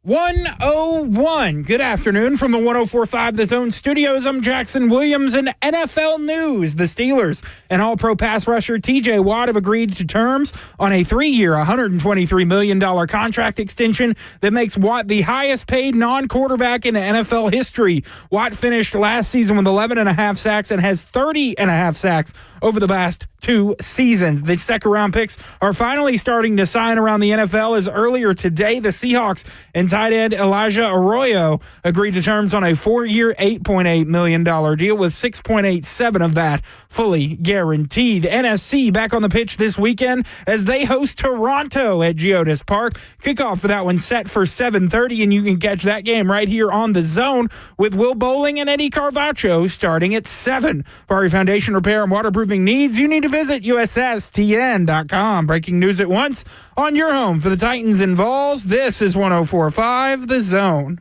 101. Good afternoon from the 104.5 The Zone studios. I'm Jackson Williams in NFL news. The Steelers and All-Pro pass rusher T.J. Watt have agreed to terms on a 3-year, $123 million contract extension that makes Watt the highest-paid non-quarterback in NFL history. Watt finished last season with 11.5 sacks and has 30.5 sacks over the past 2 seasons. The second-round picks are finally starting to sign around the NFL, as earlier today the Seahawks and tight end Elijah Arroyo agreed to terms on a 4-year, $8.8 million deal, with $6.87 of that fully guaranteed. NSC back on the pitch this weekend as they host Toronto at Geodis Park. Kickoff for that one set for 7:30, and you can catch that game right here on The Zone with Will Bowling and Eddie Carvacho starting at 7. For your foundation repair and waterproofing needs, you need to visit USSTN.com. Breaking news at once on your home for the Titans and Vols. This is 104.5 The Zone.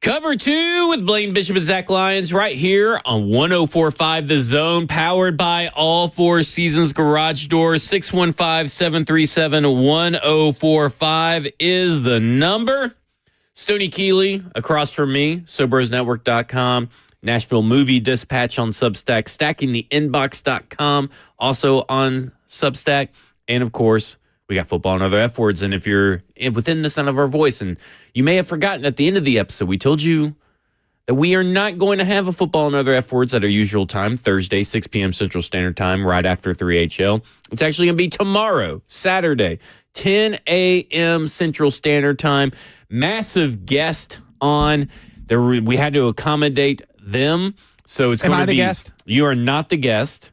Cover 2 with Blaine Bishop and Zach Lyons right here on 104.5 The Zone, powered by All Four Seasons Garage Doors. 615-737-1045 is the number. Stoney Keeley across from me, SoBrosNetwork.com, Nashville Movie Dispatch on Substack, StackingTheInbox.com, also on Substack, and of course, we got football and other F words. And if you're within the sound of our voice, and you may have forgotten at the end of the episode, we told you that we are not going to have a football and other F words at our usual time, Thursday, 6 p.m. Central Standard Time, right after 3HL. It's actually going to be tomorrow, Saturday, 10 a.m. Central Standard Time. Massive guest on. We had to accommodate them. So it's going to be. Am I the guest? You are not the guest.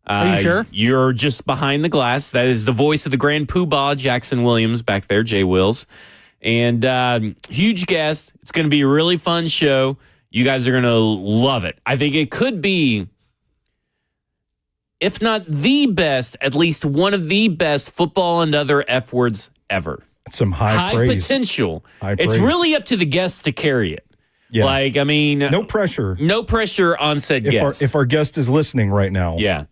Are you sure? You're just behind the glass. That is the voice of the Grand Poobah, Jackson Williams, back there, Jay Wills. And huge guest. It's going to be a really fun show. You guys are going to love it. I think it could be, if not the best, at least one of the best football and other F words ever. Some high praise. Potential. High it's praise. Really up to the guests to carry it. Yeah. Like, I mean, no pressure. No pressure on said guest. If our guest is listening right now. Yeah.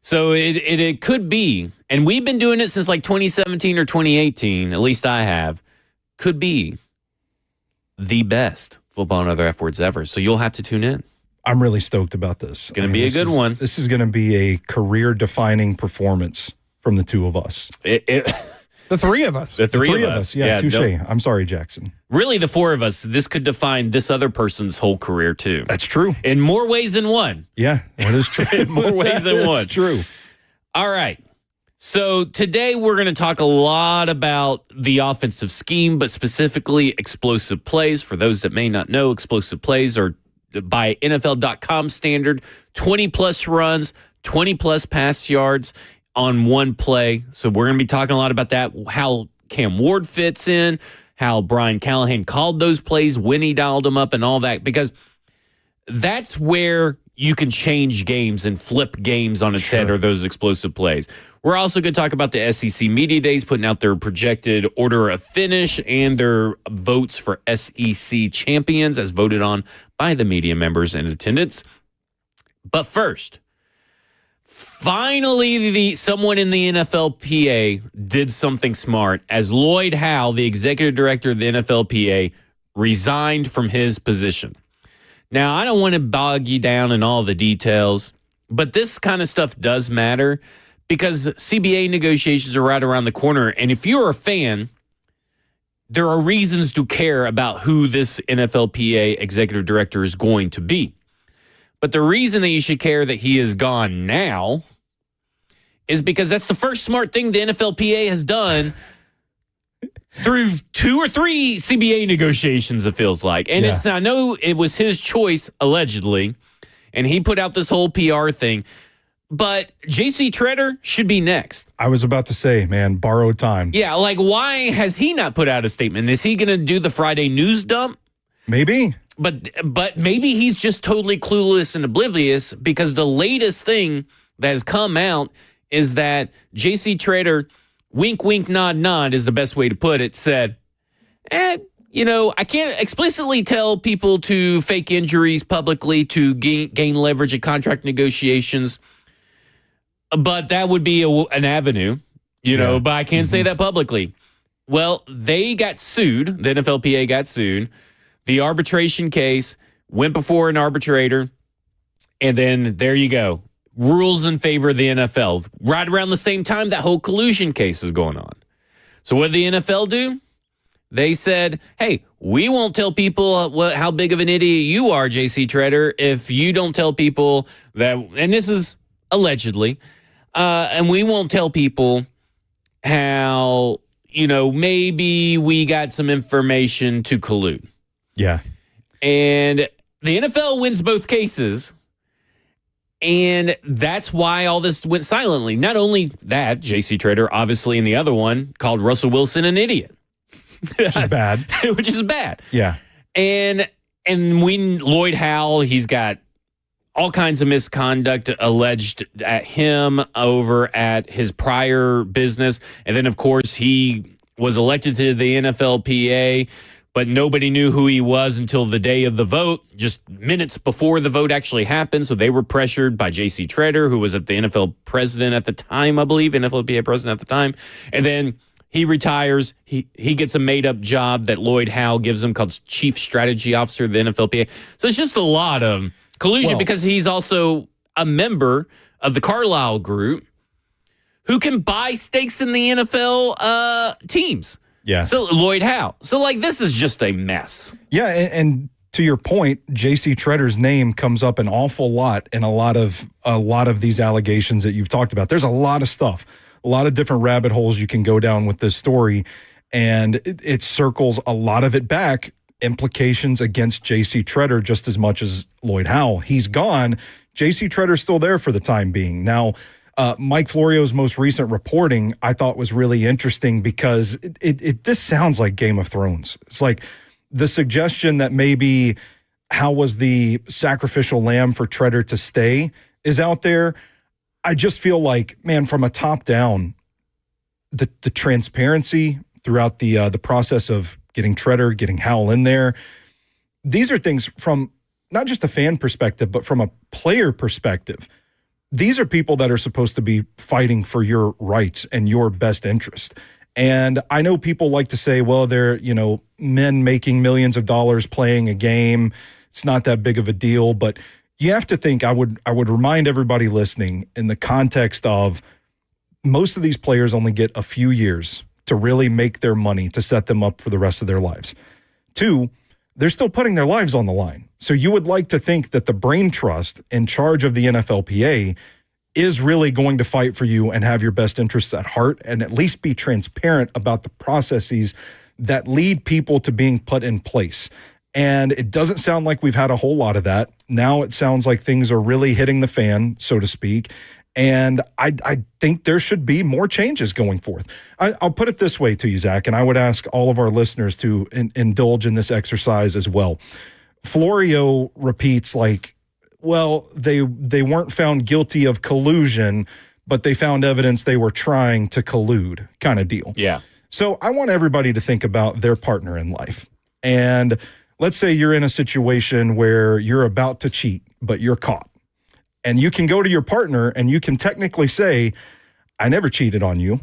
So it could be, and we've been doing it since like 2017 or 2018, at least I have, could be the best football and other F words ever. So you'll have to tune in. I'm really stoked about this. It's going to be a good one. This is going to be a career-defining performance from the two of us. The three of us. The three of us. Yeah, touche. I'm sorry, Jackson. Really, the four of us. This could define this other person's whole career, too. That's true. In more ways than one. Yeah, that is true. In more ways than one. That's true. All right. So today we're going to talk a lot about the offensive scheme, but specifically explosive plays. For those that may not know, explosive plays are, by NFL.com standard, 20-plus runs, 20-plus pass yards on one play. So we're going to be talking a lot about that, how Cam Ward fits in, how Brian Callahan called those plays, when he dialed them up and all that, because that's where you can change games and flip games on its head, or those explosive plays. We're also going to talk about the SEC Media Days, putting out their projected order of finish and their votes for SEC champions as voted on by the media members in attendance. But first, finally, someone in the NFLPA did something smart, as Lloyd Howe, the executive director of the NFLPA, resigned from his position. Now, I don't want to bog you down in all the details, but this kind of stuff does matter because CBA negotiations are right around the corner. And if you're a fan, there are reasons to care about who this NFLPA executive director is going to be. But the reason that you should care that he is gone now is because that's the first smart thing the NFLPA has done through 2 or 3 CBA negotiations, it feels like. And it's, I know it was his choice, allegedly, and he put out this whole PR thing. But J.C. Treader should be next. I was about to say, man, borrowed time. Yeah, like, why has he not put out a statement? Is he going to do the Friday news dump? Maybe. But maybe he's just totally clueless and oblivious, because the latest thing that has come out is that J.C. Treader, wink, wink, nod, nod is the best way to put it, said, I can't explicitly tell people to fake injuries publicly to gain leverage in contract negotiations, but that would be an avenue, but I can't say that publicly. Well, they got sued. The NFLPA got sued. The arbitration case went before an arbitrator, and then there you go. Rules in favor of the NFL. Right around the same time that whole collusion case is going on. So what did the NFL do? They said, hey, we won't tell people how big of an idiot you are, J.C. Treader, if you don't tell people that, and this is allegedly, and we won't tell people how, maybe we got some information to collude. Yeah. And the NFL wins both cases. And that's why all this went silently. Not only that, J.C. Treader, obviously, in the other one, called Russell Wilson an idiot. Which is bad. Which is bad. Yeah. And Lloyd Howell, he's got all kinds of misconduct alleged at him over at his prior business. And then, of course, he was elected to the NFLPA, but nobody knew who he was until the day of the vote, just minutes before the vote actually happened. So they were pressured by J.C. Treader, who was at the NFL president at the time, I believe, NFLPA president at the time. And then he retires. He gets a made-up job that Lloyd Howell gives him called Chief Strategy Officer of the NFLPA. So it's just a lot of collusion, because he's also a member of the Carlyle Group, who can buy stakes in the NFL teams. Yeah. So Lloyd Howell. So this is just a mess. Yeah, and to your point, J.C. Treader's name comes up an awful lot in a lot of these allegations that you've talked about. There's a lot of stuff, a lot of different rabbit holes you can go down with this story, and it circles a lot of it back, implications against J.C. Treader just as much as Lloyd Howell. He's gone. J.C. Treader's still there for the time being. Now, Mike Florio's most recent reporting I thought was really interesting, because this sounds like Game of Thrones. It's like the suggestion that maybe how was the sacrificial lamb for Treader to stay is out there. I just feel like, man, from a top down, the transparency throughout the process of getting Treader, getting Howell in there, these are things from not just a fan perspective, but from a player perspective. These are people that are supposed to be fighting for your rights and your best interest. And I know people like to say, well, they're, men making millions of dollars playing a game. It's not that big of a deal. But you have to think, I would remind everybody listening in the context of most of these players only get a few years to really make their money to set them up for the rest of their lives. 2, they're still putting their lives on the line. So you would like to think that the brain trust in charge of the NFLPA is really going to fight for you and have your best interests at heart, and at least be transparent about the processes that lead people to being put in place. And it doesn't sound like we've had a whole lot of that. Now it sounds like things are really hitting the fan, so to speak. And I think there should be more changes going forth. I'll put it this way to you, Zach, and I would ask all of our listeners to indulge in this exercise as well. Florio repeats they weren't found guilty of collusion, but they found evidence they were trying to collude kind of deal. Yeah. So I want everybody to think about their partner in life. And let's say you're in a situation where you're about to cheat, but you're caught. And you can go to your partner and you can technically say, I never cheated on you.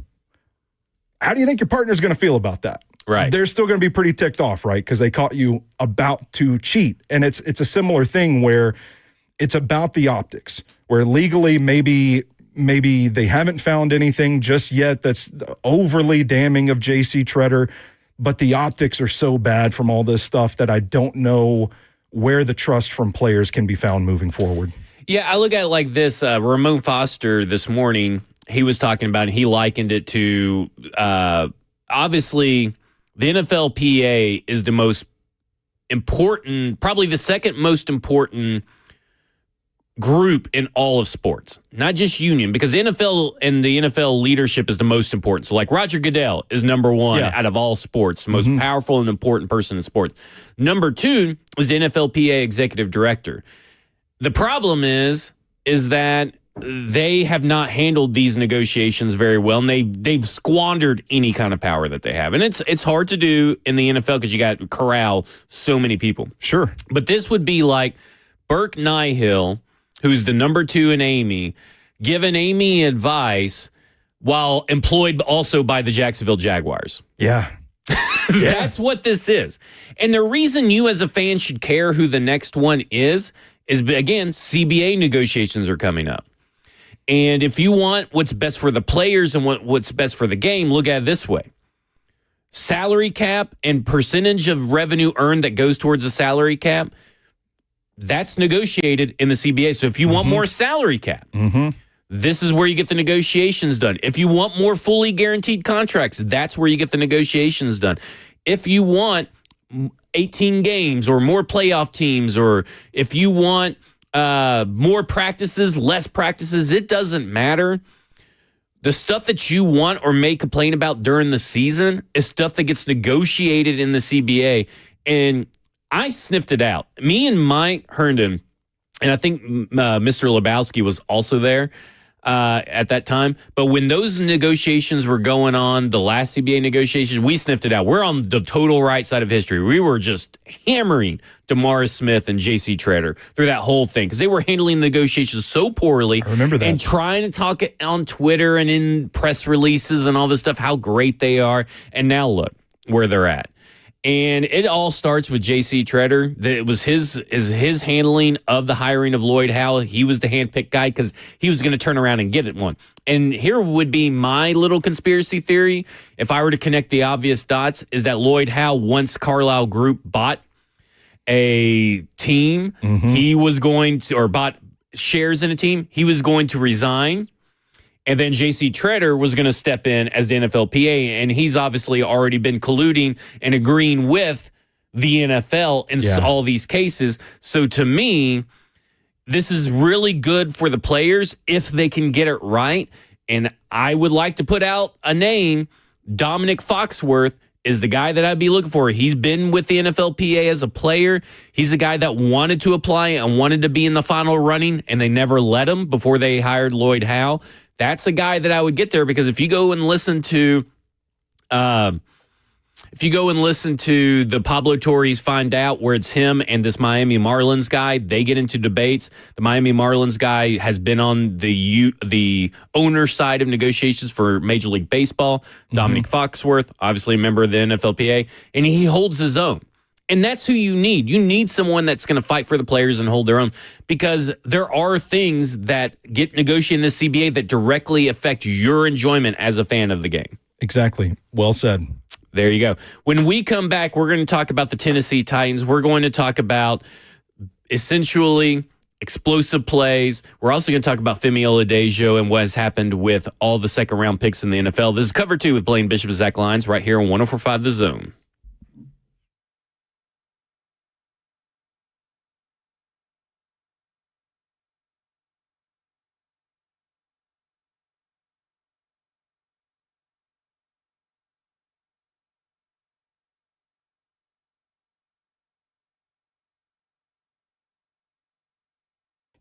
How do you think your partner's going to feel about that? Right. They're still going to be pretty ticked off, right? Because they caught you about to cheat. And it's a similar thing where it's about the optics, where legally maybe they haven't found anything just yet that's overly damning of J.C. Treader, but the optics are so bad from all this stuff that I don't know where the trust from players can be found moving forward. Yeah, I look at it like this. Ramon Foster this morning, he was talking about it. He likened it to, obviously, the NFLPA is the most important, probably the second most important group in all of sports, not just union, because NFL and the NFL leadership is the most important. So like Roger Goodell is number one out of all sports, the most powerful and important person in sports. Number two is the NFLPA executive director. The problem is that they have not handled these negotiations very well, and they've squandered any kind of power that they have. And it's hard to do in the NFL because you got to corral so many people. Sure. But this would be like Burke Nihill, who's the number two in Amy, giving Amy advice while employed also by the Jacksonville Jaguars. Yeah. That's what this is. And the reason you as a fan should care who the next one is, again, CBA negotiations are coming up. And if you want what's best for the players and what's best for the game, look at it this way. Salary cap and percentage of revenue earned that goes towards the salary cap, that's negotiated in the CBA. So if you want more salary cap, this is where you get the negotiations done. If you want more fully guaranteed contracts, that's where you get the negotiations done. If you want 18 games or more playoff teams, or if you want more practices, less practices, it doesn't matter. The stuff that you want or may complain about during the season is stuff that gets negotiated in the CBA. And I sniffed it out. Me and Mike Herndon, and I think Mr. Lebowski was also there at that time. But when those negotiations were going on, the last CBA negotiations, we sniffed it out. We're on the total right side of history. We were just hammering DeMaurice Smith and J.C. Treader through that whole thing because they were handling negotiations so poorly. I remember that. And trying to talk it on Twitter and in press releases and all this stuff, how great they are. And now look where they're at. And it all starts with J.C. Treader. It was his handling of the hiring of Lloyd Howe. He was the handpicked guy because he was going to turn around and get it one. And here would be my little conspiracy theory, if I were to connect the obvious dots, is that Lloyd Howe, once Carlisle Group bought a team, he was going to, or bought shares in a team, he was going to resign. And then J.C. Treader was going to step in as the NFLPA, and he's obviously already been colluding and agreeing with the NFL in all these cases. So to me, this is really good for the players if they can get it right. And I would like to put out a name. Dominic Foxworth is the guy that I'd be looking for. He's been with the NFLPA as a player. He's the guy that wanted to apply and wanted to be in the final running, and they never let him before they hired Lloyd Howe. That's a guy that I would get there because if you go and listen to the Pablo Torres Find Out, where it's him and this Miami Marlins guy, they get into debates. The Miami Marlins guy has been on the owner side of negotiations for Major League Baseball. Dominic Foxworth, obviously a member of the NFLPA, and he holds his own. And that's who you need. You need someone that's going to fight for the players and hold their own, because there are things that get negotiated in the CBA that directly affect your enjoyment as a fan of the game. Exactly. Well said. There you go. When we come back, we're going to talk about the Tennessee Titans. We're going to talk about essentially explosive plays. We're also going to talk about Femi Oladejo and what has happened with all the second-round picks in the NFL. This is Cover 2 with Blaine Bishop and Zach Lyons right here on 104.5 The Zone.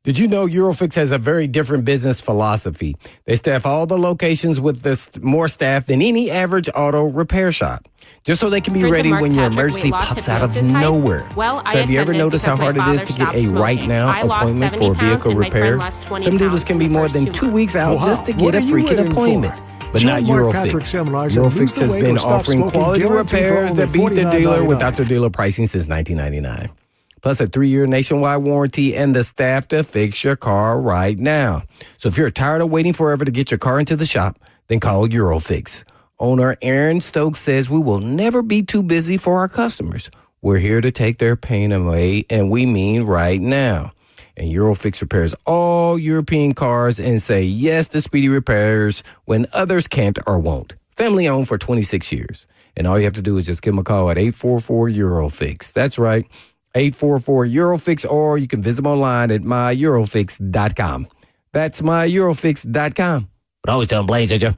Did you know Eurofix has a very different business philosophy? They staff all the locations with more staff than any average auto repair shop, just so they can be ready when your emergency pops out of nowhere. Well, so have you ever noticed how hard it is to get a right now appointment for a vehicle repair? Some dealers can be more than 2 weeks out just to get a freaking appointment. But not Eurofix. Eurofix has been offering quality repairs that beat the dealer without the dealer pricing since 1999. Plus a 3-year nationwide warranty and the staff to fix your car right now. So if you're tired of waiting forever to get your car into the shop, then call Eurofix. Owner Aaron Stokes says we will never be too busy for our customers. We're here to take their pain away, and we mean right now. And Eurofix repairs all European cars and say yes to speedy repairs when others can't or won't. Family owned for 26 years. And all you have to do is just give them a call at 844-EUROFIX. That's right. 844-EUROFIX, or you can visit them online at myEurofix.com. That's myEurofix.com. But always tell them Blaze at you.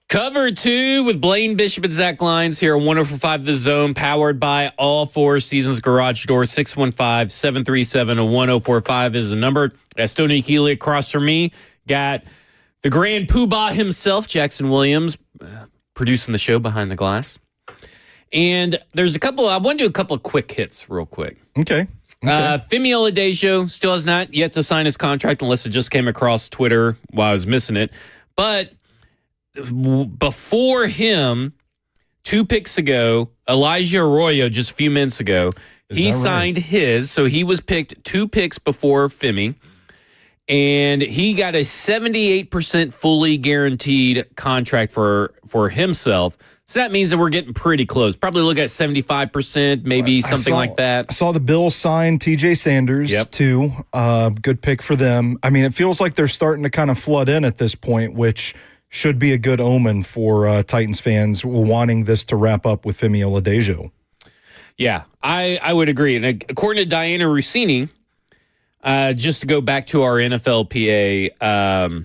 Cover 2 with Blaine Bishop and Zach Lyons here on 104.5 The Zone, powered by All Four Seasons Garage Door. 615-737-1045 is the number. That's Tony Keeley across from me. Got the grand poobah himself, Jackson Williams, producing the show behind the glass. And there's I want to do a couple of quick hits real quick. Okay. Femi Oladipo still has not yet to sign his contract unless it just came across Twitter while I was missing it. But before him, 2 picks ago, Elijah Arroyo, just a few minutes ago, he signed his. So he was picked 2 picks before Femi. And he got a 78% fully guaranteed contract for himself. So that means that we're getting pretty close. Probably look at 75%, maybe something like that. I saw the Bills sign TJ Sanders, too. Good pick for them. I mean, it feels like they're starting to kind of flood in at this point, which should be a good omen for Titans fans wanting this to wrap up with Femi Oladejo. Yeah, I would agree. And according to Diana Rossini, just to go back to our NFLPA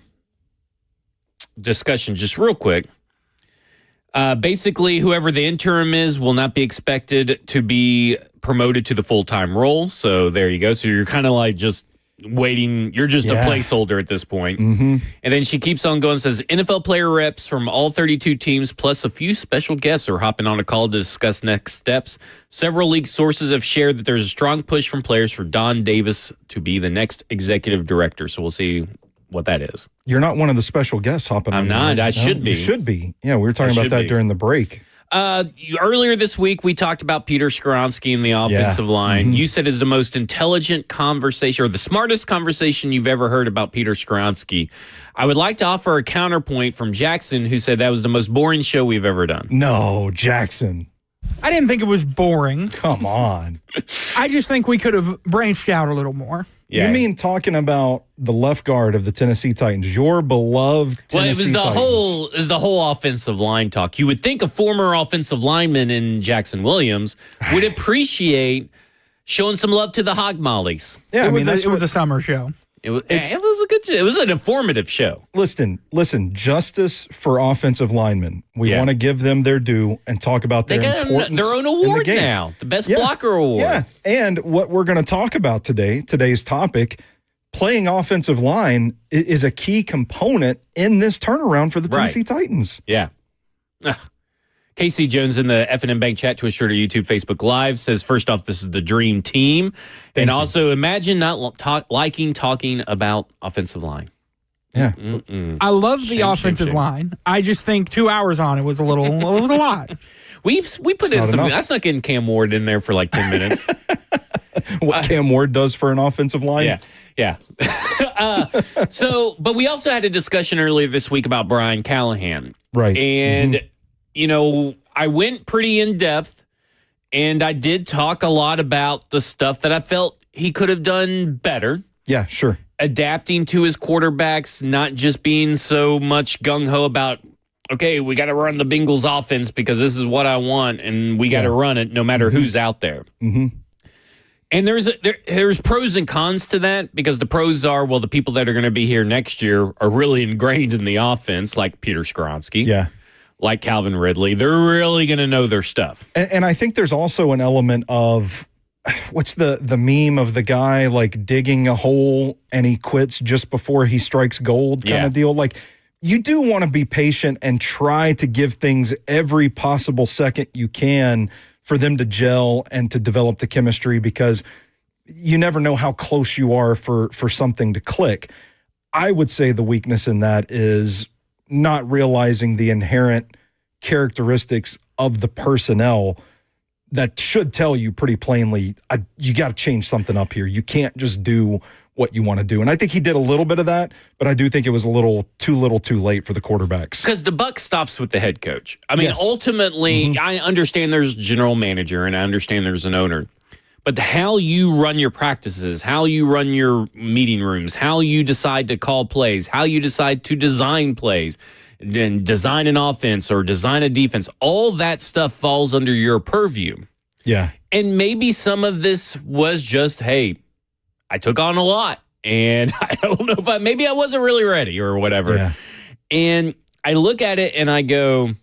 discussion just real quick, basically, whoever the interim is will not be expected to be promoted to the full-time role. So there you go. So you're kind of like just waiting. You're just a placeholder at this point. Mm-hmm. And then she keeps on going, says NFL player reps from all 32 teams plus a few special guests are hopping on a call to discuss next steps. Several league sources have shared that there's a strong push from players for Don Davis to be the next executive director. So we'll see what that is. You're not one of the special guests hopping on. I'm not. I should be. You should be. Yeah, we were talking about that during the break. Earlier this week, we talked about Peter Skoronski in the offensive line. Mm-hmm. You said is the most intelligent conversation or the smartest conversation you've ever heard about Peter Skoronski. I would like to offer a counterpoint from Jackson, who said that was the most boring show we've ever done. No, Jackson. I didn't think it was boring. Come on. I just think we could have branched out a little more. Yeah. You mean talking about the left guard of the Tennessee Titans, your beloved Tennessee Titans? Well, it was the whole offensive line talk. You would think a former offensive lineman in Jackson Williams would appreciate showing some love to the Hog Mollies. Yeah, it was a summer show. It was an informative show. Listen, justice for offensive linemen. We want to give them their due and talk about their importance. They got their own award now, the Best Blocker Award. Yeah, and what we're going to talk about today's topic, playing offensive line is a key component in this turnaround for the Tennessee Titans. Yeah. Casey Jones in the F&M Bank chat, Twitch, Twitter, YouTube, Facebook Live says, first off, this is the dream team. Thank you. Also, imagine not talking about offensive line. Yeah. I love the offensive line. I just think 2 hours on it was a lot. We put in something. I snuck in Cam Ward in there for like 10 minutes. What Cam Ward does for an offensive line? Yeah. But we also had a discussion earlier this week about Brian Callahan. Right. And I went pretty in depth, and I did talk a lot about the stuff that I felt he could have done better. Yeah, sure. Adapting to his quarterbacks, not just being so much gung-ho about, okay, we got to run the Bengals offense because this is what I want, and we got to run it no matter who's out there. Mm-hmm. And there's pros and cons to that, because the pros are, well, the people that are going to be here next year are really ingrained in the offense, like Peter Skoronski. Yeah. Like Calvin Ridley. They're really going to know their stuff. And I think there's also an element of, what's the meme of the guy like digging a hole and he quits just before he strikes gold kind of deal? Like, you do want to be patient and try to give things every possible second you can for them to gel and to develop the chemistry, because you never know how close you are for something to click. I would say the weakness in that is not realizing the inherent characteristics of the personnel that should tell you pretty plainly, you got to change something up here. You can't just do what you want to do. And I think he did a little bit of that, but I do think it was a little too late for the quarterbacks. Because the buck stops with the head coach. I mean, ultimately, I understand there's a general manager and I understand there's an owner. But how you run your practices, how you run your meeting rooms, how you decide to call plays, how you decide to design plays, and design an offense or design a defense, all that stuff falls under your purview. Yeah. And maybe some of this was just, hey, I took on a lot, and I don't know if maybe I wasn't really ready or whatever. Yeah. And I look at it and I go,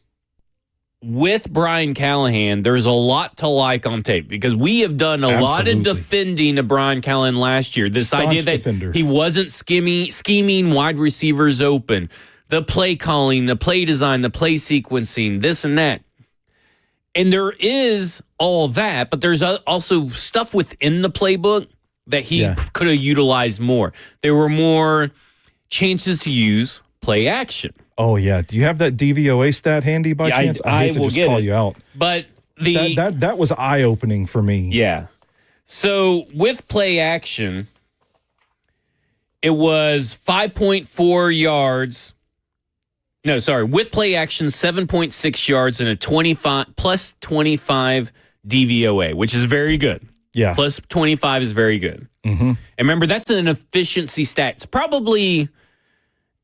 with Brian Callahan, there's a lot to like on tape, because we have done a lot of defending of Brian Callahan last year. This idea that he wasn't scheming wide receivers open, the play calling, the play design, the play sequencing, this and that. And there is all that, but there's also stuff within the playbook that he could have utilized more. There were more chances to use play action. Oh, yeah. Do you have that DVOA stat handy by chance? I hate to just call you out. But that was eye-opening for me. Yeah. So with play action, it was 5.4 yards. No, sorry. With play action, 7.6 yards and a 25 plus 25 DVOA, which is very good. Yeah. Plus 25 is very good. Mm-hmm. And remember, that's an efficiency stat. It's probably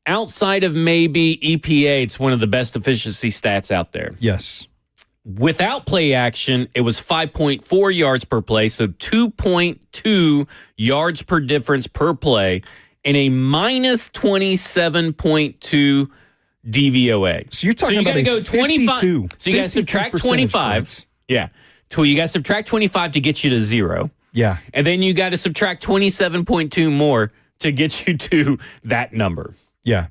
outside of maybe EPA, it's one of the best efficiency stats out there. Yes. Without play action, it was 5.4 yards per play, so 2.2 yards per difference per play, and a minus 27.2 DVOA. So you're talking about go 25. 52. So you got to subtract 25. Points. Yeah. So you got to subtract 25 to get you to 0. Yeah. And then you got to subtract 27.2 more to get you to that number. Yeah.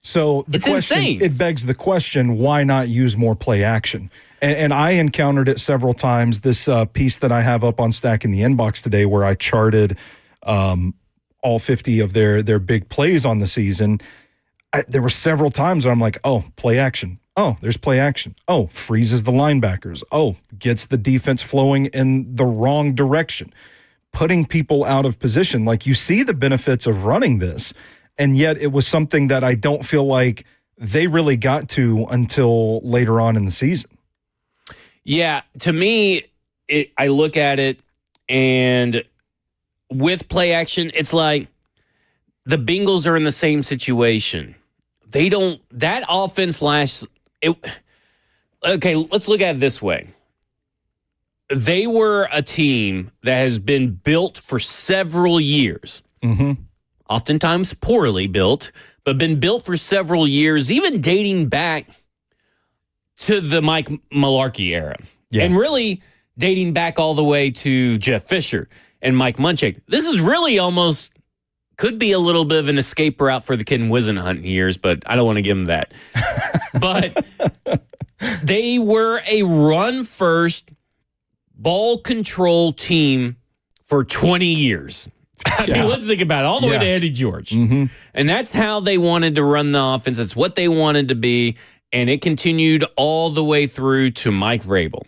So the question, insane. It begs the question, why not use more play action? And I encountered it several times. This piece that I have up on Stack in the Inbox today where I charted all 50 of their big plays on the season. There were several times where I'm like, oh, play action. Oh, there's play action. Oh, freezes the linebackers. Oh, gets the defense flowing in the wrong direction. Putting people out of position. Like, you see the benefits of running this, and yet it was something that I don't feel like they really got to until later on in the season. Yeah, to me, I look at it, and with play action, it's like the Bengals are in the same situation. That offense okay, let's look at it this way. They were a team that has been built for several years. Mm-hmm. Oftentimes poorly built, but been built for several years, even dating back to the Mike Mularkey era. Yeah. And really dating back all the way to Jeff Fisher and Mike Munchak. This is really almost could be a little bit of an escape route for the Ken Whisenhunt years, but I don't want to give them that. But they were a run-first, ball-control team for 20 years. I mean, let's think about it. All the way to Eddie George. Mm-hmm. And that's how they wanted to run the offense. That's what they wanted to be. And it continued all the way through to Mike Vrabel.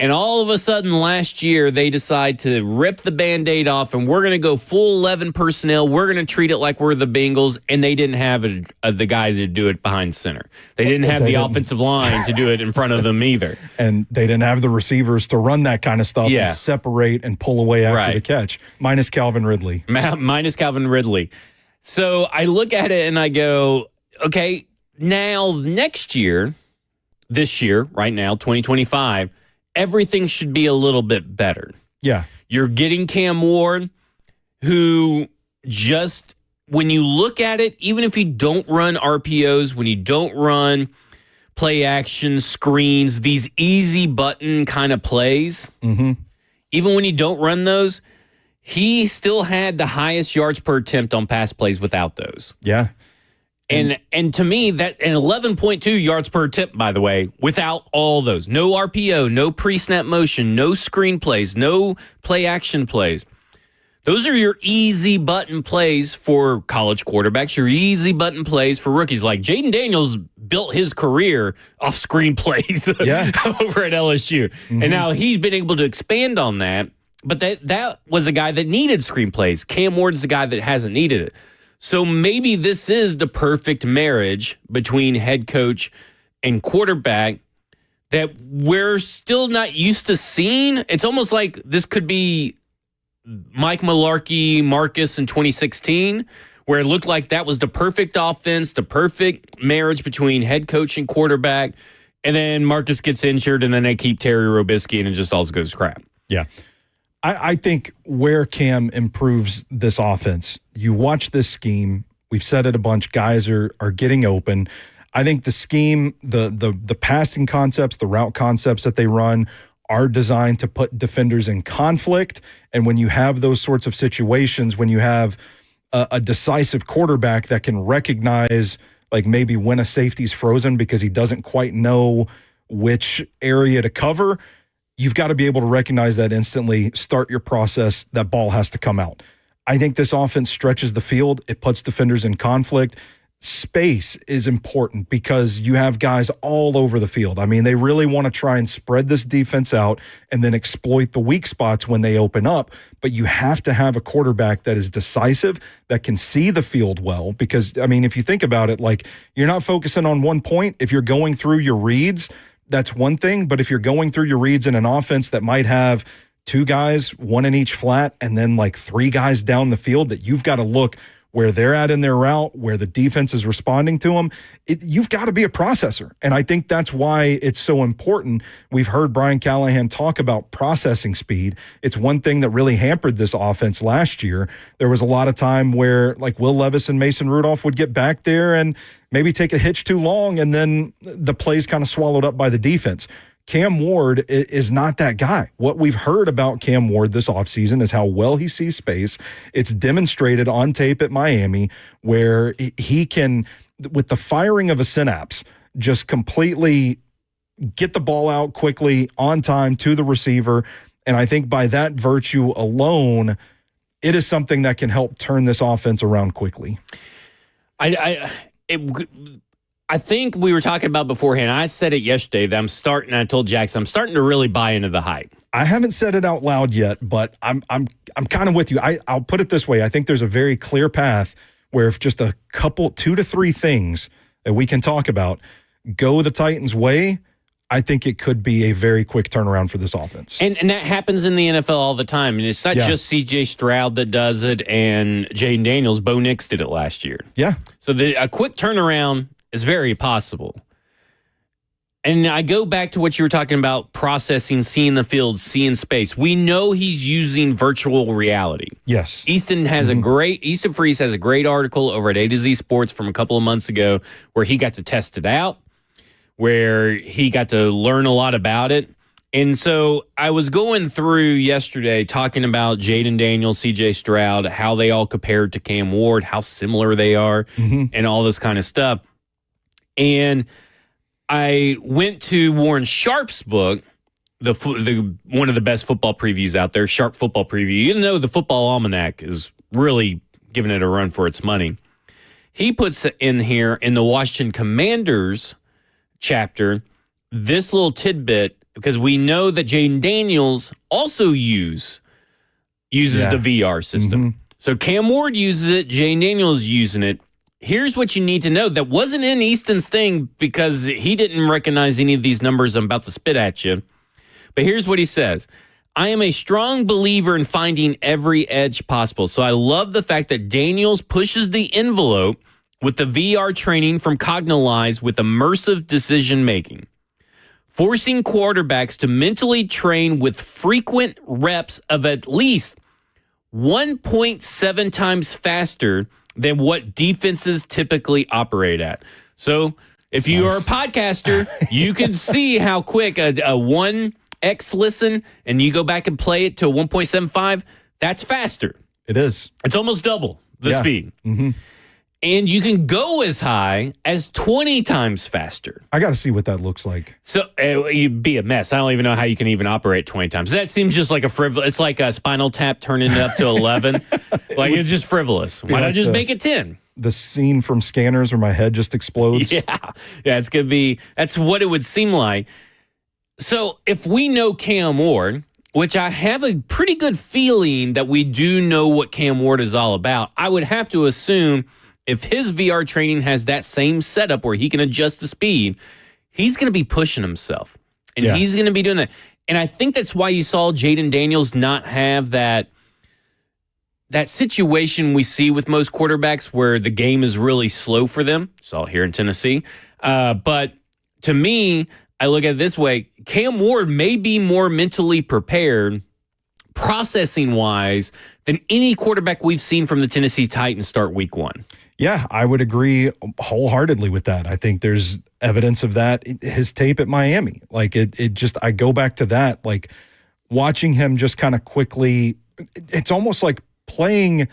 And all of a sudden last year, they decide to rip the Band-Aid off, and we're going to go full 11 personnel. We're going to treat it like we're the Bengals, and they didn't have the guy to do it behind center. They didn't have the offensive line to do it in front of them either. And they didn't have the receivers to run that kind of stuff and separate and pull away after the catch, minus Calvin Ridley. Minus Calvin Ridley. So I look at it and I go, okay, now next year, this year, right now, 2025, everything should be a little bit better. Yeah. You're getting Cam Ward, who just, when you look at it, even if you don't run RPOs, when you don't run play action, screens, these easy button kind of plays, even when you don't run those, he still had the highest yards per attempt on pass plays without those. Yeah. And to me, that an 11.2 yards per attempt, by the way, without all those. No RPO, no pre-snap motion, no screen plays, no play action plays. Those are your easy button plays for college quarterbacks, your easy button plays for rookies. Like Jaden Daniels built his career off screen plays over at LSU. And now he's been able to expand on that. But that was a guy that needed screen plays. Cam Ward's the guy that hasn't needed it. So maybe this is the perfect marriage between head coach and quarterback that we're still not used to seeing. It's almost like this could be Mike Mularkey, Marcus in 2016, where it looked like that was the perfect offense, the perfect marriage between head coach and quarterback. And then Marcus gets injured, and then they keep Terry Robisky, and it just all goes to crap. Yeah. I think where Cam improves this offense, you watch this scheme. We've said it a bunch. Guys are getting open. I think the scheme, the passing concepts, the route concepts that they run are designed to put defenders in conflict. And when you have those sorts of situations, when you have a decisive quarterback that can recognize, like maybe when a safety's frozen because he doesn't quite know which area to cover, you've got to be able to recognize that instantly, start your process, that ball has to come out. I think this offense stretches the field. It puts defenders in conflict. space is important because you have guys all over the field. I mean, they really want to try and spread this defense out and then exploit the weak spots when they open up. But you have to have a quarterback that is decisive, that can see the field well. Because, I mean, if you think about it, like, you're not focusing on one point. If you're going through your reads, that's one thing. But if you're going through your reads in an offense that might have two guys, one in each flat, and then like three guys down the field, that you've got to look where they're at in their route, where the defense is responding to them, you've got to be a processor. And I think that's why it's so important. We've heard Brian Callahan talk about processing speed. It's one thing that really hampered this offense last year. There was a lot of time where like Will Levis and Mason Rudolph would get back there and maybe take a hitch too long, and then the play's kind of swallowed up by the defense. Cam Ward is not that guy. What we've heard about Cam Ward this offseason is how well he sees space. It's demonstrated on tape at Miami where he can, with the firing of a synapse, just completely get the ball out quickly, on time, to the receiver. And I think by that virtue alone, it is something that can help turn this offense around quickly. I think we were talking about beforehand. I said it yesterday that I told Jackson, I'm starting to really buy into the hype. I haven't said it out loud yet, but I'm kind of with you. I'll put it this way. I think there's a very clear path where if just a couple, 2 to 3 things that we can talk about go the Titans' way, I think it could be a very quick turnaround for this offense. And that happens in the NFL all the time. And it's not just C.J. Stroud that does it and Jaden Daniels. Bo Nix did it last year. Yeah. So a quick turnaround is very possible. And I go back to what you were talking about, processing, seeing the field, seeing space. We know he's using virtual reality. Yes. Easton Freeze has a great article over at A to Z Sports from a couple of months ago where he got to test it out, where he got to learn a lot about it. And so I was going through yesterday talking about Jaden Daniels, C.J. Stroud, how they all compared to Cam Ward, how similar they are, and all this kind of stuff. And I went to Warren Sharp's book, the one of the best football previews out there, Sharp Football Preview. Even though the Football Almanac is really giving it a run for its money, he puts in here in the Washington Commanders chapter this little tidbit, because we know that Jaden Daniels also uses the VR system. So Cam Ward uses it, Jaden Daniels using it. Here's what you need to know that wasn't in Easton's thing because he didn't recognize any of these numbers I'm about to spit at you. But here's what he says. I am a strong believer in finding every edge possible. So I love the fact that Daniels pushes the envelope with the VR training from Cognilyze with immersive decision making, forcing quarterbacks to mentally train with frequent reps of at least 1.7 times faster than what defenses typically operate at. So if you are a podcaster, you can see how quick a 1x listen and you go back and play it to 1.75, that's faster. It is. It's almost double the speed. And you can go as high as 20 times faster. I got to see what that looks like. So you'd be a mess. I don't even know how you can even operate 20 times. That seems just like it's like a Spinal Tap turning it up to 11. Like, it's just frivolous. Why not just make it 10? The scene from Scanners where my head just explodes. Yeah, it's going to be, that's what it would seem like. So if we know Cam Ward, which I have a pretty good feeling that we do know what Cam Ward is all about, I would have to assume if his VR training has that same setup where he can adjust the speed, he's going to be pushing himself. And he's going to be doing that. And I think that's why you saw Jaden Daniels not have that situation we see with most quarterbacks where the game is really slow for them. Saw it here in Tennessee. But to me, I look at it this way. Cam Ward may be more mentally prepared processing-wise than any quarterback we've seen from the Tennessee Titans start week 1. Yeah, I would agree wholeheartedly with that. I think there's evidence of that. His tape at Miami, like it just, I go back to that, like watching him just kind of quickly, it's almost like playing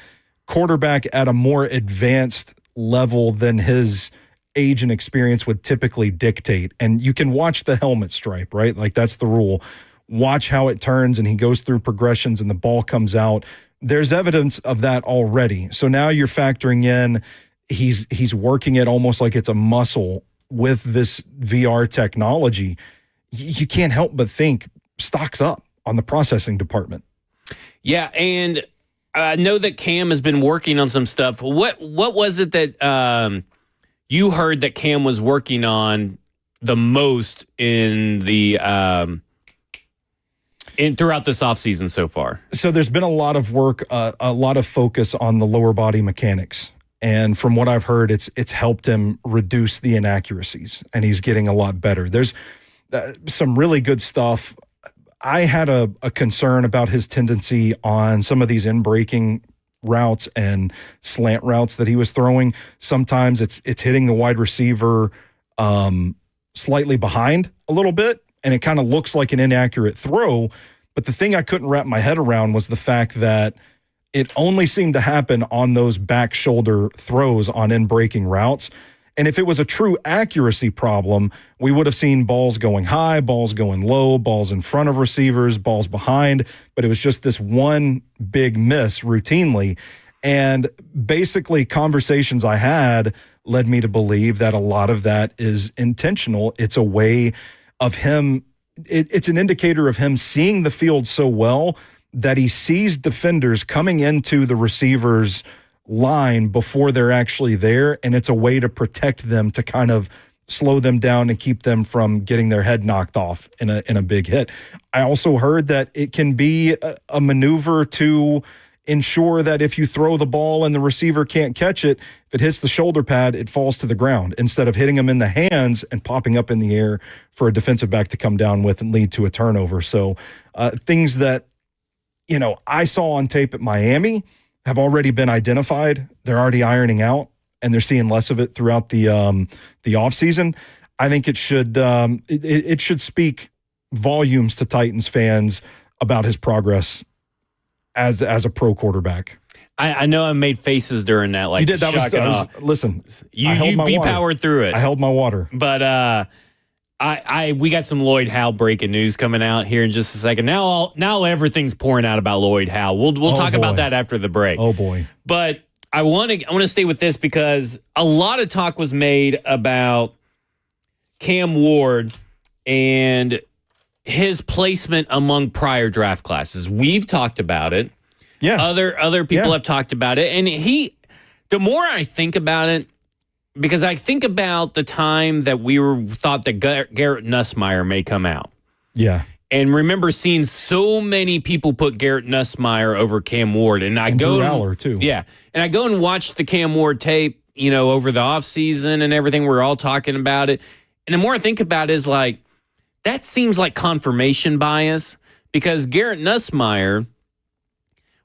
quarterback at a more advanced level than his age and experience would typically dictate. And you can watch the helmet stripe, right? Like that's the rule. Watch how it turns and he goes through progressions and the ball comes out. There's evidence of that already. So now you're factoring in He's working it almost like it's a muscle with this VR technology. You can't help but think stock's up on the processing department. Yeah, and I know that Cam has been working on some stuff. What was it that you heard that Cam was working on the most in the throughout this offseason so far? So there's been a lot of work, a lot of focus on the lower body mechanics. And from what I've heard, it's helped him reduce the inaccuracies, and he's getting a lot better. There's some really good stuff. I had a concern about his tendency on some of these in-breaking routes and slant routes that he was throwing. Sometimes it's hitting the wide receiver slightly behind a little bit, and it kind of looks like an inaccurate throw. But the thing I couldn't wrap my head around was the fact that it only seemed to happen on those back shoulder throws on in-breaking routes. And if it was a true accuracy problem, we would have seen balls going high, balls going low, balls in front of receivers, balls behind. But it was just this one big miss routinely. And basically, conversations I had led me to believe that a lot of that is intentional. It's a way of him, it's an indicator of him seeing the field so well that he sees defenders coming into the receiver's line before they're actually there, and it's a way to protect them, to kind of slow them down and keep them from getting their head knocked off in a big hit. I also heard that it can be a maneuver to ensure that if you throw the ball and the receiver can't catch it, if it hits the shoulder pad, it falls to the ground instead of hitting them in the hands and popping up in the air for a defensive back to come down with and lead to a turnover. So things that, I saw on tape at Miami have already been identified. They're already ironing out, and they're seeing less of it throughout the offseason. I think it should it should speak volumes to Titans fans about his progress as a pro quarterback. I know I made faces during that. Like, you did. Listen, you powered through it. I held my water. But we got some Lloyd Howe breaking news coming out here in just a second. Now everything's pouring out about Lloyd Howe. We'll talk about that after the break. Oh boy. But I want to stay with this because a lot of talk was made about Cam Ward and his placement among prior draft classes. We've talked about it. Yeah. Other people have talked about it. And the more I think about it, because I think about the time that we thought that Garrett Nussmeier may come out. Yeah. And remember seeing so many people put Garrett Nussmeier over Cam Ward. And Drew Aller, too. Yeah. And I go and watch the Cam Ward tape, over the offseason and everything. We're all talking about it. And the more I think about it is like, that seems like confirmation bias, because Garrett Nussmeier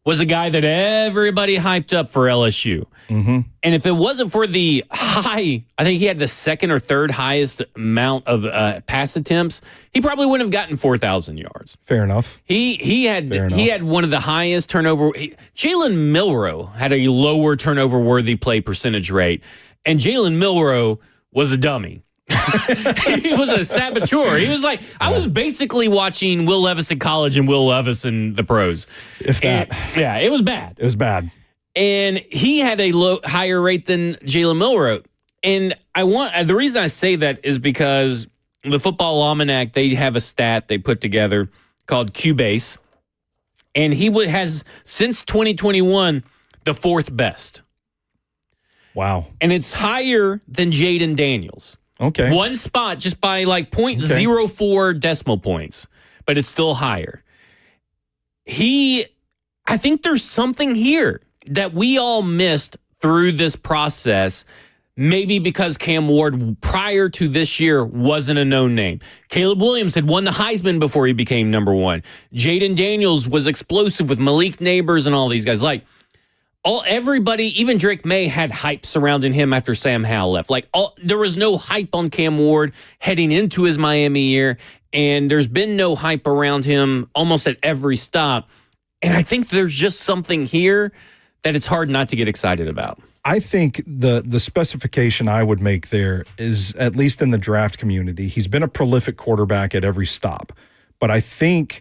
was a guy that everybody hyped up for LSU. Mm-hmm. And if it wasn't for the I think he had the second or third highest amount of pass attempts, he probably wouldn't have gotten 4,000 yards. Fair enough. He had one of the highest turnover. Jalen Milroe had a lower turnover worthy play percentage rate, and Jalen Milroe was a dummy. He was a saboteur. He was like, I was basically watching Will Levis in college and Will Levis in the pros. If that. Yeah, it was bad. It was bad. And he had a higher rate than Jalen Milroe. And the reason I say that is because the Football Almanac, they have a stat they put together called Cubase. And he has, since 2021, the fourth best. Wow. And it's higher than Jaden Daniels. Okay. One spot just by like 0.04 decimal points, but it's still higher. I think there's something here that we all missed through this process, maybe because Cam Ward prior to this year wasn't a known name. Caleb Williams had won the Heisman before he became number one. Jaden Daniels was explosive with Malik Neighbors and all these guys. Like, everybody, even Drake May, had hype surrounding him after Sam Howell left. There was no hype on Cam Ward heading into his Miami year, and there's been no hype around him almost at every stop. And I think there's just something here that it's hard not to get excited about. I think the specification I would make there is, at least in the draft community, he's been a prolific quarterback at every stop. But I think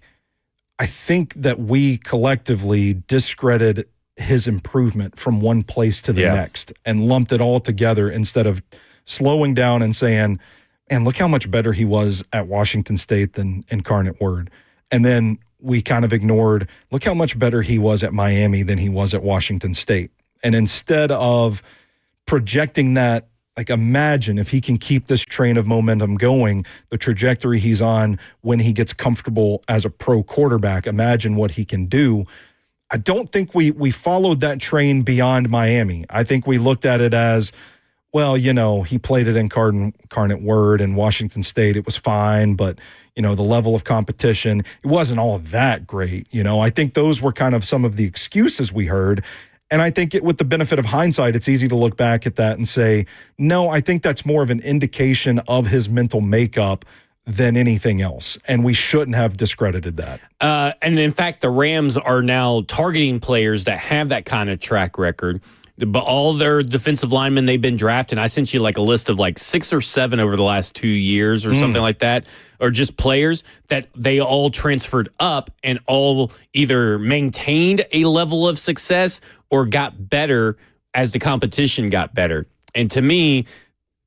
that we collectively discredit his improvement from one place to the next and lumped it all together instead of slowing down and saying, man, look how much better he was at Washington State than Incarnate Word. And then we kind of ignored, look how much better he was at Miami than he was at Washington State. And instead of projecting that, like, imagine if he can keep this train of momentum going, the trajectory he's on when he gets comfortable as a pro quarterback, imagine what he can do. I don't think we followed that train beyond Miami. I think we looked at it as, well, you know, he played it in Incarnate Word and Washington State. It was fine, but, you know, the level of competition, it wasn't all that great. You know, I think those were kind of some of the excuses we heard. And I think with the benefit of hindsight, it's easy to look back at that and say, no, I think that's more of an indication of his mental makeup than anything else. And we shouldn't have discredited that. And in fact, the Rams are now targeting players that have that kind of track record. But all their defensive linemen they've been drafting, I sent you like a list of like 6 or 7 over the last 2 years or something like that, or just players that they all transferred up and all either maintained a level of success or got better as the competition got better. And to me,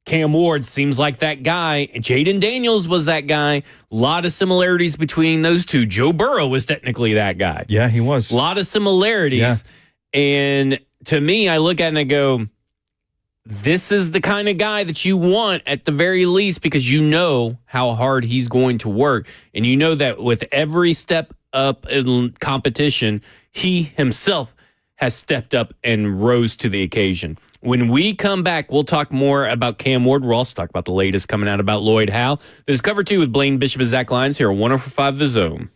Cam Ward seems like that guy. Jaden Daniels was that guy. A lot of similarities between those two. Joe Burrow was technically that guy. Yeah, he was. A lot of similarities. Yeah. And to me, I look at it and I go, this is the kind of guy that you want at the very least, because you know how hard he's going to work. And you know that with every step up in competition, he himself has stepped up and rose to the occasion. When we come back, we'll talk more about Cam Ward. We'll also talk about the latest coming out about Lloyd Howe. This is Cover 2 with Blaine Bishop and Zach Lyons here on 104.5 The Zone.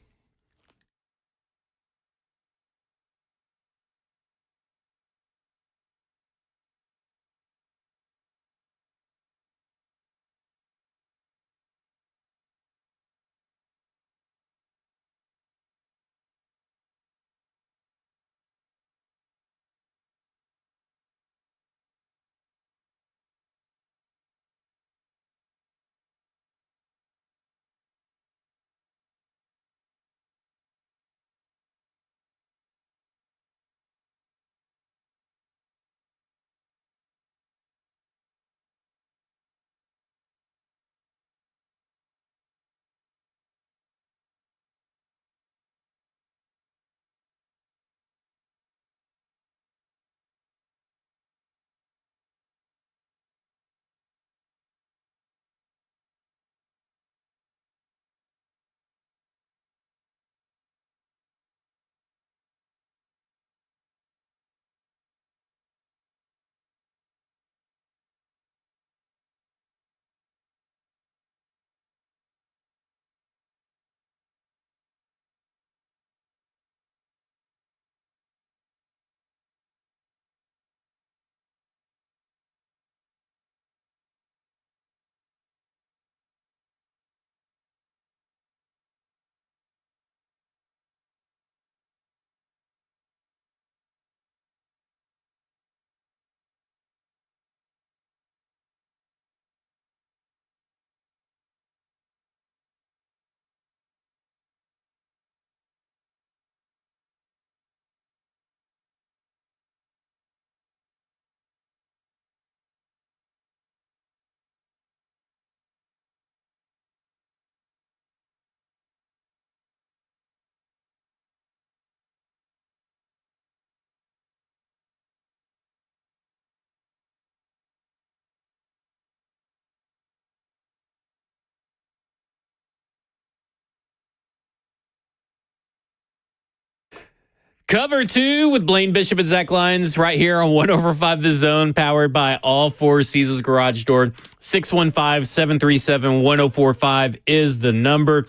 Cover 2 with Blaine Bishop and Zach Lyons right here on 104.5 The Zone, powered by All Four Seasons Garage Door. 615-737-1045 is the number.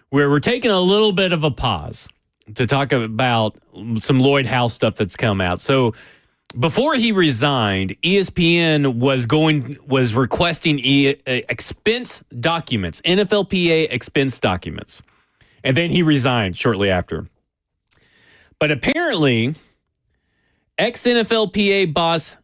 We're taking a little bit of a pause to talk about some Lloyd Howe stuff that's come out. So before he resigned, ESPN was requesting expense documents, NFLPA expense documents. And then he resigned shortly after. But apparently, ex-NFLPA boss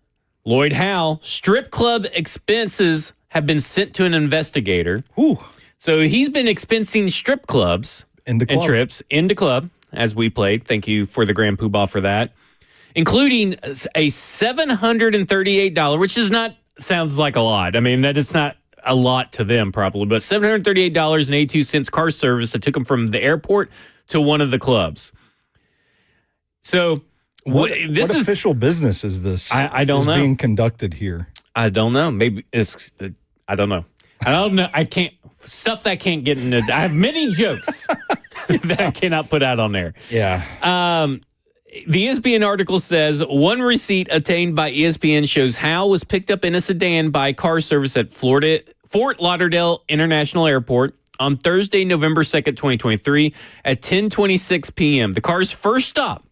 Lloyd Howe, strip club expenses have been sent to an investigator. Ooh. So he's been expensing strip clubs and trips into club as we played. Thank you for the Grand Poobah for that. including a $738, which is not, sounds like a lot. I mean, that it's not a lot to them probably, but $738.82 car service that took them from the airport to one of the clubs. So what official business is this? I don't know. Being conducted here. I don't know. Maybe it's, I don't know. I can't, stuff that I can't get into. I have many jokes that I cannot put out on there. Yeah. The ESPN article says one receipt obtained by ESPN shows Hal was picked up in a sedan by car service at Fort Lauderdale International Airport on Thursday, November 2nd, 2023 at 10:26 p.m. The car's first stop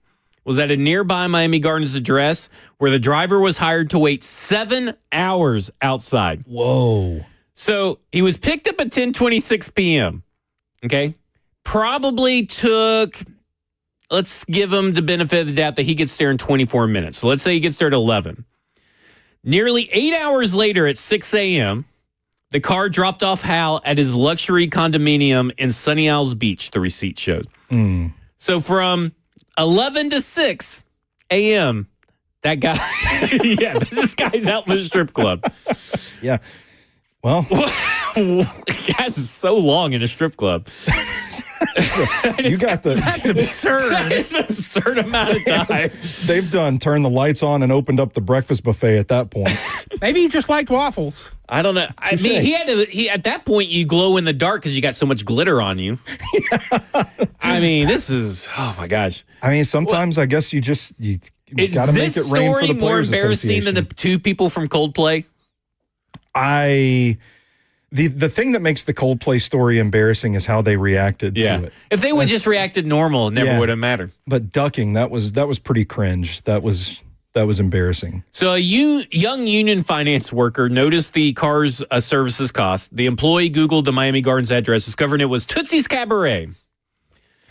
was at a nearby Miami Gardens address where the driver was hired to wait 7 hours outside. Whoa. So he was picked up at 10:26 p.m. Okay. Probably took, let's give him the benefit of the doubt that he gets there in 24 minutes. So let's say he gets there at 11. Nearly 8 hours later at 6 a.m., the car dropped off Hal at his luxury condominium in Sunny Isles Beach, the receipt showed. So from 11 to 6 a.m., that guy, this guy's out in the strip club. Yeah. Well, Guys, is so long in a strip club. That's absurd. That is an absurd amount of time. They've turned the lights on and opened up the breakfast buffet at that point. Maybe he just liked waffles. I don't know. I mean, he at that point you glow in the dark because you got so much glitter on you. I mean, this is, oh my gosh. I mean, sometimes I guess you got to make it rain for the Players Association. Is this story more embarrassing than the two people from Coldplay? The thing that makes the Coldplay story embarrassing is how they reacted to it. If they would just reacted normal, it never would have mattered. But ducking, that was pretty cringe. That was embarrassing. So a young union finance worker noticed the car's services cost. The employee Googled the Miami Gardens address, discovering it was Tootsie's Cabaret. How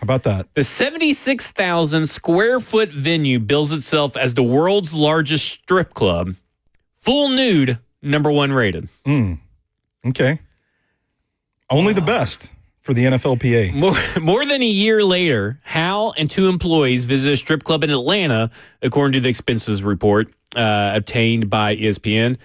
about that? The 76,000 square foot venue bills itself as the world's largest strip club. Full nude, #1 rated. Okay. Only the best for the NFLPA. More than a year later, Hal and two employees visited a strip club in Atlanta, according to the expenses report obtained by ESPN.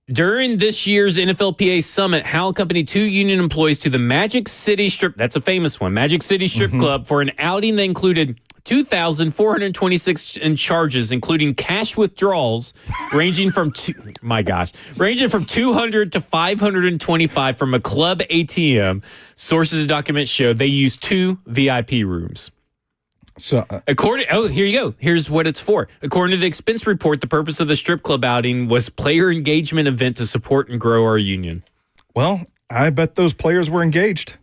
During this year's NFLPA summit, Hal accompanied two union employees to the Magic City Strip. That's a famous one. Magic City Strip Club for an outing that included $2,426 in charges, including cash withdrawals ranging from $200 to $525 from a club ATM. Sources and documents show they used 2 VIP rooms. So, here you go. Here's what it's for. According to the expense report, the purpose of the strip club outing was player engagement event to support and grow our union. Well, I bet those players were engaged.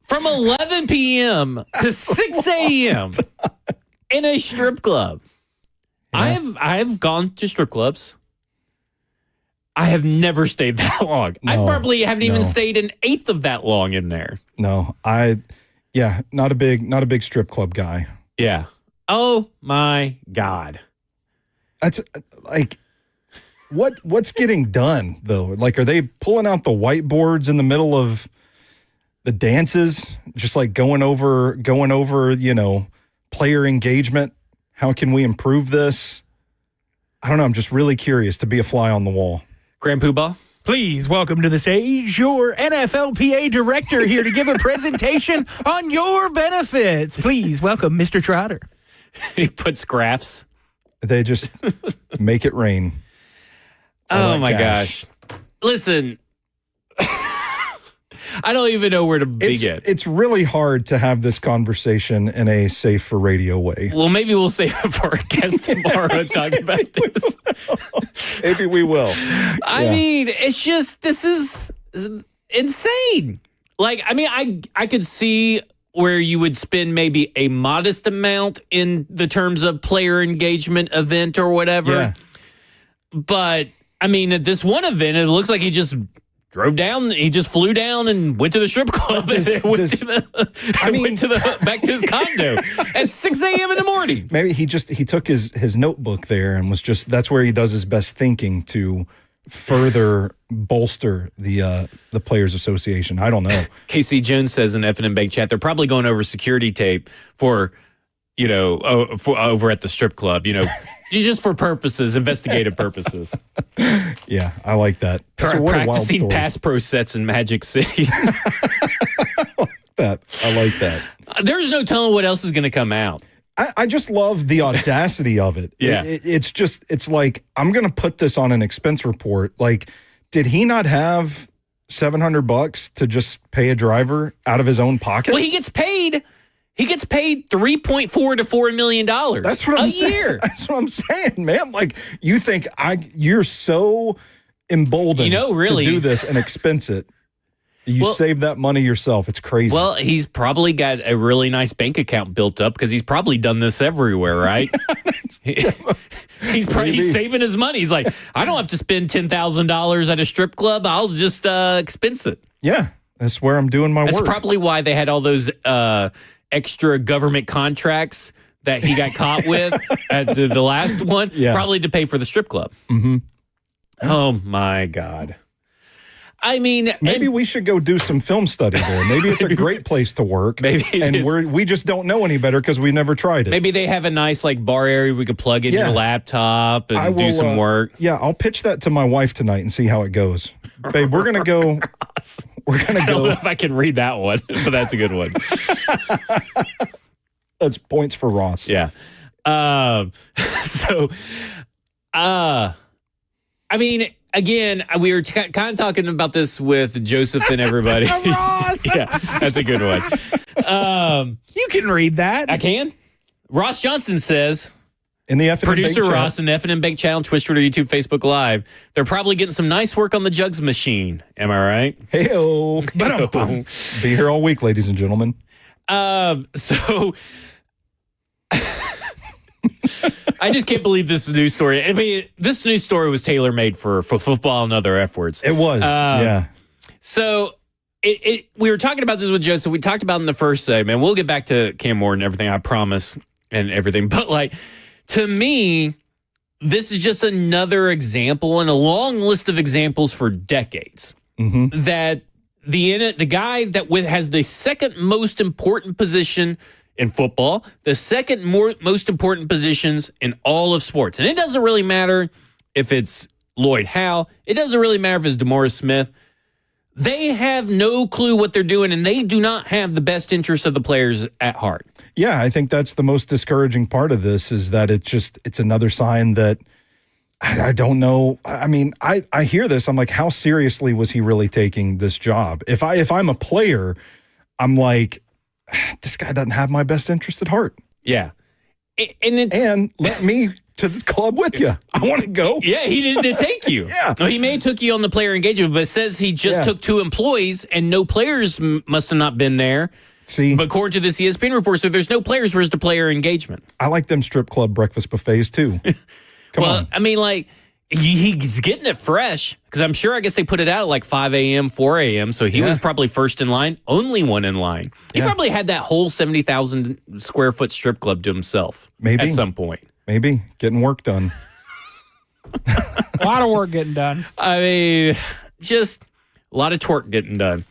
From 11 p.m. to 6 a.m. in a strip club. Yeah. I have gone to strip clubs. I have never stayed that long. I probably haven't even stayed an eighth of that long in there. No, not a big strip club guy. Yeah. Oh my God. That's like, what's getting done though? Like, are they pulling out the whiteboards in the middle of the dances, just like going over, player engagement? How can we improve this? I don't know. I'm just really curious to be a fly on the wall. Grand Poobah, please welcome to the stage your NFLPA director here to give a presentation on your benefits. Please welcome Mr. Trotter. He puts graphs. They just make it rain. Oh my gosh. Listen, I don't even know where to begin. It's really hard to have this conversation in a safe for radio way. Well, maybe we'll save it for our guest tomorrow to talk about this. Maybe we will. I mean, it's just, this is insane. Like, I mean, I could see where you would spend maybe a modest amount in the terms of player engagement event or whatever. Yeah. But, I mean, at this one event, it looks like he just drove down. He just flew down and went to the strip club back to his condo at 6 a.m. in the morning. Maybe he took his notebook there and was just, that's where he does his best thinking to further bolster the Players Association. I don't know. Casey Jones says in F&M Bank chat, they're probably going over security tape for over at the strip club, just for purposes, investigative purposes. Yeah, I like that. Practicing pass pro sets in Magic City. I like that. There's no telling what else is going to come out. I just love the audacity of it. Yeah. It's like, I'm going to put this on an expense report. Like, did he not have $700 to just pay a driver out of his own pocket? Well, he gets paid. He gets paid $3.4 to $4 million. That's what I'm saying. Year. That's what I'm saying, man. Like, you think you're so emboldened really, to do this and expense it. You save that money yourself. It's crazy. Well, he's probably got a really nice bank account built up because he's probably done this everywhere, right? He's saving his money. He's like, I don't have to spend $10,000 at a strip club. I'll just expense it. Yeah, that's where I'm doing my work. That's probably why they had all those extra government contracts that he got caught with at the last one, probably to pay for the strip club. Mm-hmm. Oh, my God. I mean, maybe we should go do some film study there. Maybe it's a great place to work. Maybe we just don't know any better because we never tried it. Maybe they have a nice bar area we could plug in your laptop and do some work. Yeah, I'll pitch that to my wife tonight and see how it goes. Babe, we're gonna go. We're gonna go. I don't know if I can read that one, but that's a good one. That's points for Ross. Yeah. I mean. Again, we were kind of talking about this with Joseph and everybody. Ross! Yeah, that's a good one. You can read that. I can. Ross Johnson says, in the F&M producer Bank Ross chat. in the F&M Bank channel, Twitch, Twitter, YouTube, Facebook Live. They're probably getting some nice work on the jugs machine. Am I right? Hey-o. Be here all week, ladies and gentlemen. So... I just can't believe this news story. I mean, this news story was tailor-made for football and other F words. It was, yeah. So we were talking about this with Joseph. We talked about it in the first segment. We'll get back to Cam Ward and everything, I promise, and everything. But, to me, this is just another example in a long list of examples for decades that the guy that has the second most important position in football, the second most important positions in all of sports. And it doesn't really matter if it's Lloyd Howe. It doesn't really matter if it's DeMaurice Smith. They have no clue what they're doing, and they do not have the best interests of the players at heart. Yeah, I think that's the most discouraging part of this is that it's another sign that I don't know. I mean, I hear this. I'm like, how seriously was he really taking this job? If I'm a player, I'm like, this guy doesn't have my best interest at heart. Yeah. And let me to the club with you. I want to go. Yeah, he didn't take you. Yeah. Well, he may have took you on the player engagement, but it says he just took 2 employees and no players must have not been there. See, but according to this ESPN report, so there's no players versus the player engagement. I like them strip club breakfast buffets too. Come on. I mean, he's getting it fresh because I'm sure, I guess they put it out at 5 a.m., 4 a.m. So he was probably first in line, only one in line. He probably had that whole 70,000 square foot strip club to himself. Maybe at some point. Maybe getting work done. A lot of work getting done. I mean, just a lot of twerk getting done.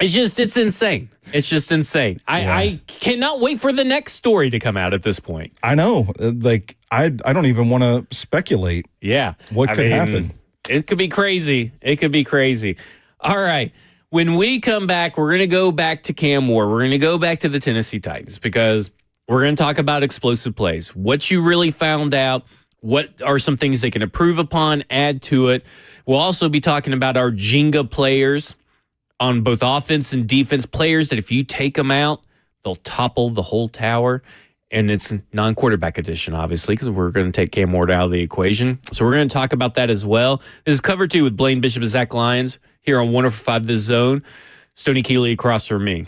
It's insane. It's just insane. I cannot wait for the next story to come out at this point. I know. I don't even want to speculate. Yeah. What could happen? It could be crazy. It could be crazy. All right. When we come back, we're going to go back to Cam Ward. We're going to go back to the Tennessee Titans because we're going to talk about explosive plays. What you really found out. What are some things they can improve upon, add to it. We'll also be talking about our Jenga players on both offense and defense, players that if you take them out, they'll topple the whole tower. And it's non-quarterback edition, obviously, because we're going to take Cam Ward out of the equation. So we're going to talk about that as well. This is Cover 2 with Blaine Bishop and Zach Lyons here on 105 The Zone. Stoney Keeley across from me.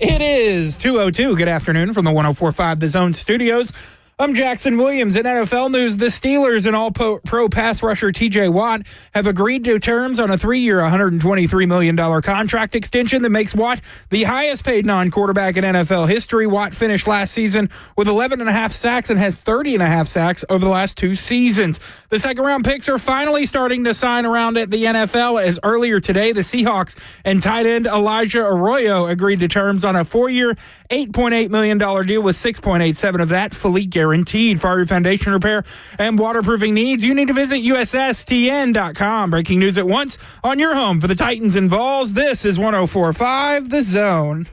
It is 2:02. Good afternoon from the 104.5 The Zone studios. I'm Jackson Williams. In NFL news, the Steelers and all-pro pass rusher T.J. Watt have agreed to terms on a 3-year, $123 million contract extension that makes Watt the highest-paid non-quarterback in NFL history. Watt finished last season with 11.5 sacks and has 30.5 sacks over the last 2 seasons. The second-round picks are finally starting to sign around at the NFL, as earlier today, the Seahawks and tight end Elijah Arroyo agreed to terms on a 4-year, $8.8 million deal with $6.87 of that fully guaranteed. For your foundation repair and waterproofing needs, you need to visit USSTN.com. Breaking news at once on your home for the Titans and Vols. This is 104.5 The Zone.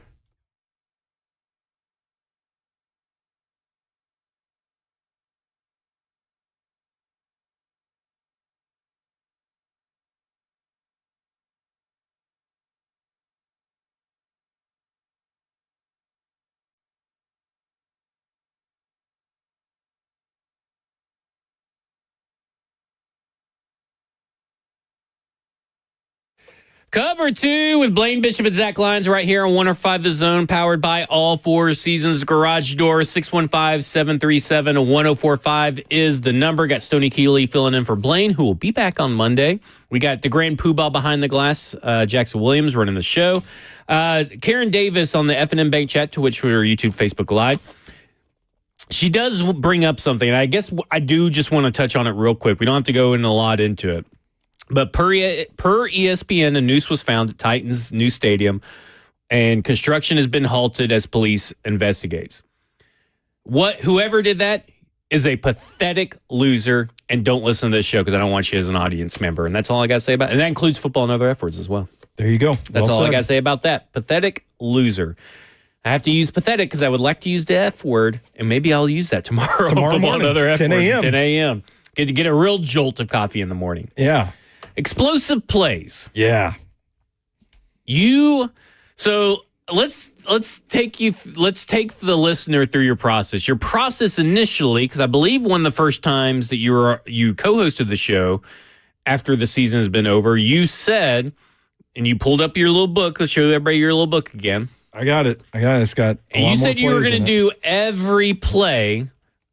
Cover 2 with Blaine Bishop and Zach Lyons right here on 105 The Zone, powered by All Four Seasons Garage Doors. 615-737-1045 is the number. Got Stoney Keeley filling in for Blaine, who will be back on Monday. We got the Grand Poobah behind the glass, Jackson Williams running the show. Karen Davis on the FNM Bank Chat, Twitch, Twitter, YouTube, Facebook Live. She does bring up something, and I guess I do just want to touch on it real quick. We don't have to go in a lot into it. But per ESPN, a noose was found at Titans' new stadium, and construction has been halted as police investigates. Whoever did that is a pathetic loser, and don't listen to this show because I don't want you as an audience member. And that's all I got to say about it. And that includes football and other F words as well. There you go. That's all I got to say about that. Pathetic loser. I have to use pathetic because I would like to use the F word, and maybe I'll use that tomorrow morning, other F 10 words, a.m. 10 a.m. Get a real jolt of coffee in the morning. Yeah. Explosive plays. Yeah. So let's take the listener through your process. Your process initially, because I believe one of the first times that you co-hosted the show after the season has been over, you said, and you pulled up your little book. Let's show everybody your little book again. I got it. It's got a and lot you more said you were plays going to do every play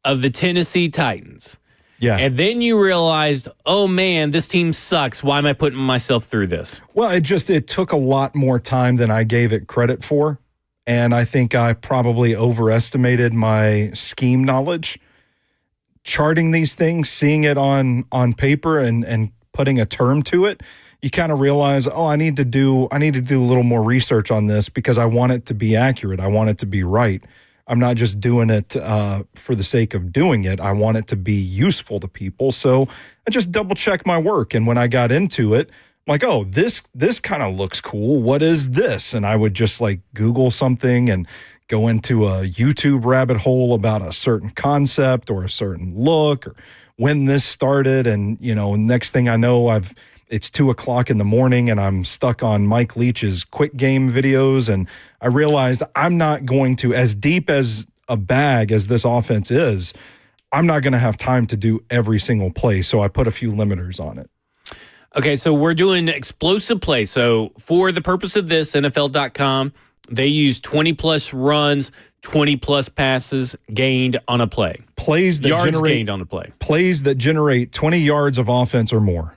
of the Tennessee Titans. Yeah. And then you realized, oh man, this team sucks. Why am I putting myself through this? Well, it took a lot more time than I gave it credit for. And I think I probably overestimated my scheme knowledge. Charting these things, seeing it on paper and putting a term to it, you kind of realize, I need to do a little more research on this because I want it to be accurate. I want it to be right. I'm not just doing it for the sake of doing it. I want it to be useful to people. So I just double check my work. And when I got into it, I'm like, this kind of looks cool. What is this? And I would just like Google something and go into a YouTube rabbit hole about a certain concept or a certain look or when this started. And, next thing I know, it's 2:00 in the morning and I'm stuck on Mike Leach's quick game videos. And I realized I'm not going to, as deep as a bag as this offense is, I'm not going to have time to do every single play. So I put a few limiters on it. Okay, so we're doing explosive plays. So for the purpose of this, NFL.com, they use 20-plus runs, 20-plus passes gained on a play. Yards gained on a play. Plays that generate 20 yards of offense or more.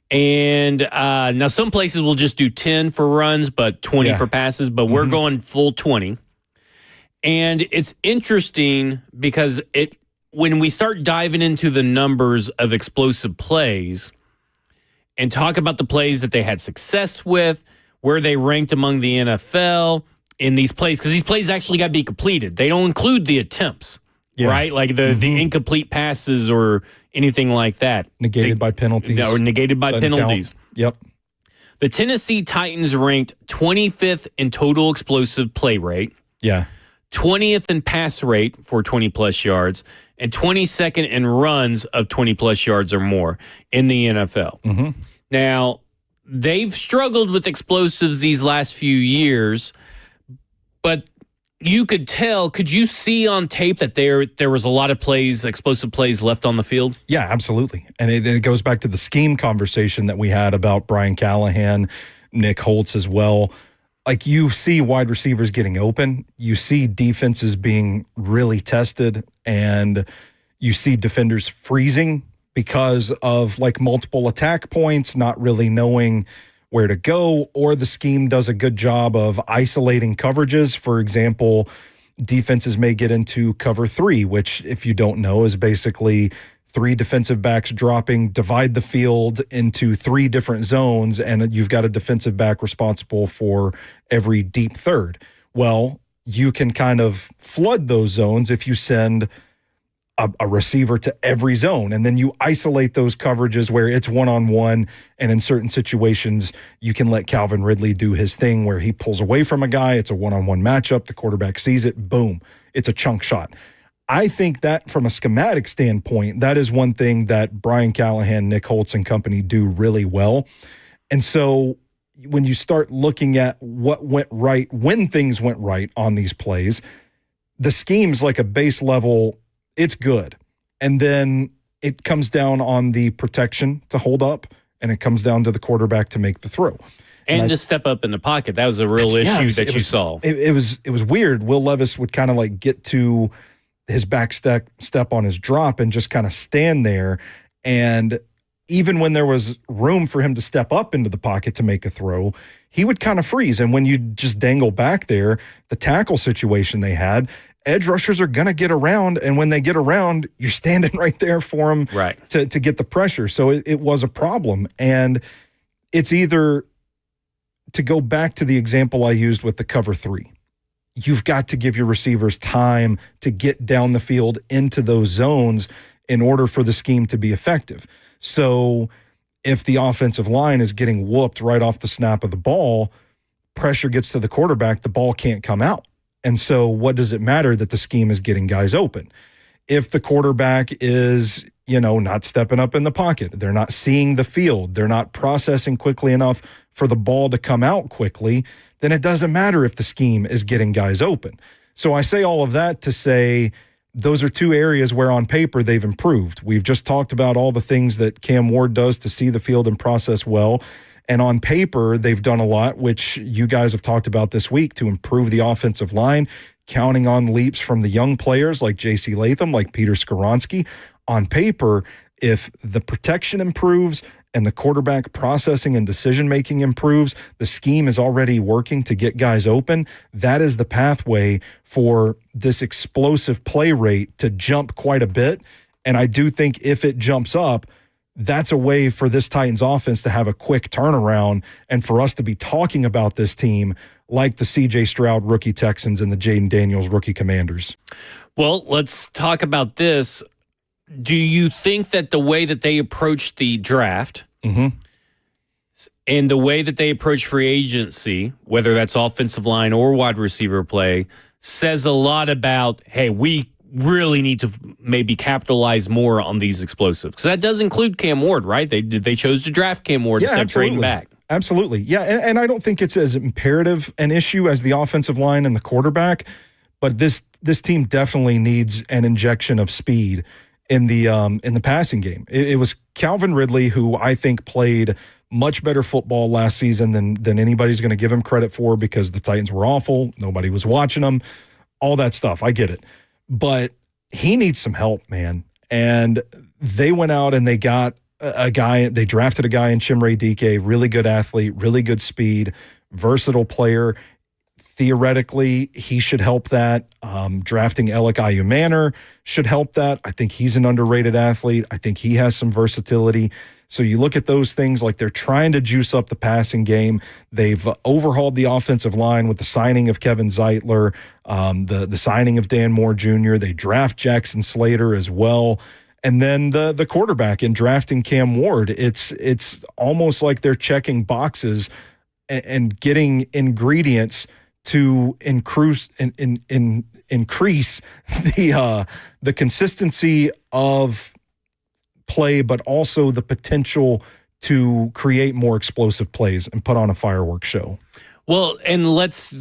And now some places will just do 10 for runs, but 20 for passes, but we're going full 20. And it's interesting because when we start diving into the numbers of explosive plays and talk about the plays that they had success with, where they ranked among the NFL in these plays, because these plays actually got to be completed. They don't include the attempts. Yeah. Right? Like the incomplete passes or anything like that. Negated by penalties. Or negated by penalties. Count. Yep. The Tennessee Titans ranked 25th in total explosive play rate. Yeah. 20th in pass rate for 20-plus yards, and 22nd in runs of 20-plus yards or more in the NFL. Mm-hmm. Now, they've struggled with explosives these last few years, but could you see on tape that there was a lot of explosive plays left on the field? Yeah, absolutely. And it goes back to the scheme conversation that we had about Brian Callahan, Nick Holtz as well. like you see wide receivers getting open, you see defenses being really tested, and you see defenders freezing because of like multiple attack points, not really knowing where to go, or the scheme does a good job of isolating coverages. For example, defenses may get into cover 3, which, if you don't know, is basically 3 defensive backs dropping, divide the field into 3 different zones, and you've got a defensive back responsible for every deep third. Well, you can kind of flood those zones if you send a receiver to every zone, and then you isolate those coverages where it's one-on-one, and in certain situations, you can let Calvin Ridley do his thing where he pulls away from a guy, it's a one-on-one matchup, the quarterback sees it, boom, it's a chunk shot. I think that from a schematic standpoint, that is one thing that Brian Callahan, Nick Holtz, and company do really well. And so when you start looking at what went right, when things went right on these plays, the scheme's like a base level, it's good. And then it comes down on the protection to hold up, and it comes down to the quarterback to make the throw. And to step up in the pocket. That was a real issue that you saw. It was weird. Will Levis would kind of like get to his back step on his drop and just kind of stand there. And even when there was room for him to step up into the pocket to make a throw, he would kind of freeze. And when you just dangle back there, the tackle situation they had, edge rushers are going to get around. And when they get around, you're standing right there for them to get the pressure. So it was a problem. And it's either, to go back to the example I used with the cover 3, you've got to give your receivers time to get down the field into those zones in order for the scheme to be effective. So if the offensive line is getting whooped right off the snap of the ball, pressure gets to the quarterback, the ball can't come out. And so what does it matter that the scheme is getting guys open? If the quarterback is, not stepping up in the pocket, they're not seeing the field, they're not processing quickly enough for the ball to come out quickly, then it doesn't matter if the scheme is getting guys open. So I say all of that to say those are 2 areas where on paper they've improved. We've just talked about all the things that Cam Ward does to see the field and process well. And on paper, they've done a lot, which you guys have talked about this week, to improve the offensive line, counting on leaps from the young players like J.C. Latham, like Peter Skoronski. On paper, if the protection improves and the quarterback processing and decision-making improves, the scheme is already working to get guys open. That is the pathway for this explosive play rate to jump quite a bit. And I do think if it jumps up, that's a way for this Titans offense to have a quick turnaround and for us to be talking about this team like the C.J. Stroud rookie Texans and the Jaden Daniels rookie Commanders. Well, let's talk about this. Do you think that the way that they approached the draft and the way that they approach free agency, whether that's offensive line or wide receiver play, says a lot about, hey, we really need to maybe capitalize more on these explosives? Because that does include Cam Ward, right? They chose to draft Cam Ward instead of trading back. Absolutely. Yeah, and I don't think it's as imperative an issue as the offensive line and the quarterback, but this team definitely needs an injection of speed in the passing game. It was Calvin Ridley, who I think played much better football last season than anybody's going to give him credit for, because the Titans were awful. Nobody was watching them, all that stuff. I get it. But he needs some help, man. And they went out and they got a guy, they drafted a guy in Chimere Dike, really good athlete, really good speed, versatile player. Theoretically, he should help that. Drafting Alec Ayumanor should help that. I think he's an underrated athlete. I think he has some versatility. So you look at those things, like they're trying to juice up the passing game. They've overhauled the offensive line with the signing of Kevin Zeitler, the signing of Dan Moore Jr. They draft Jackson Slater as well. And then the quarterback in drafting Cam Ward. It's almost like they're checking boxes and getting ingredients to increase the consistency of play, but also the potential to create more explosive plays and put on a fireworks show. Well, and let's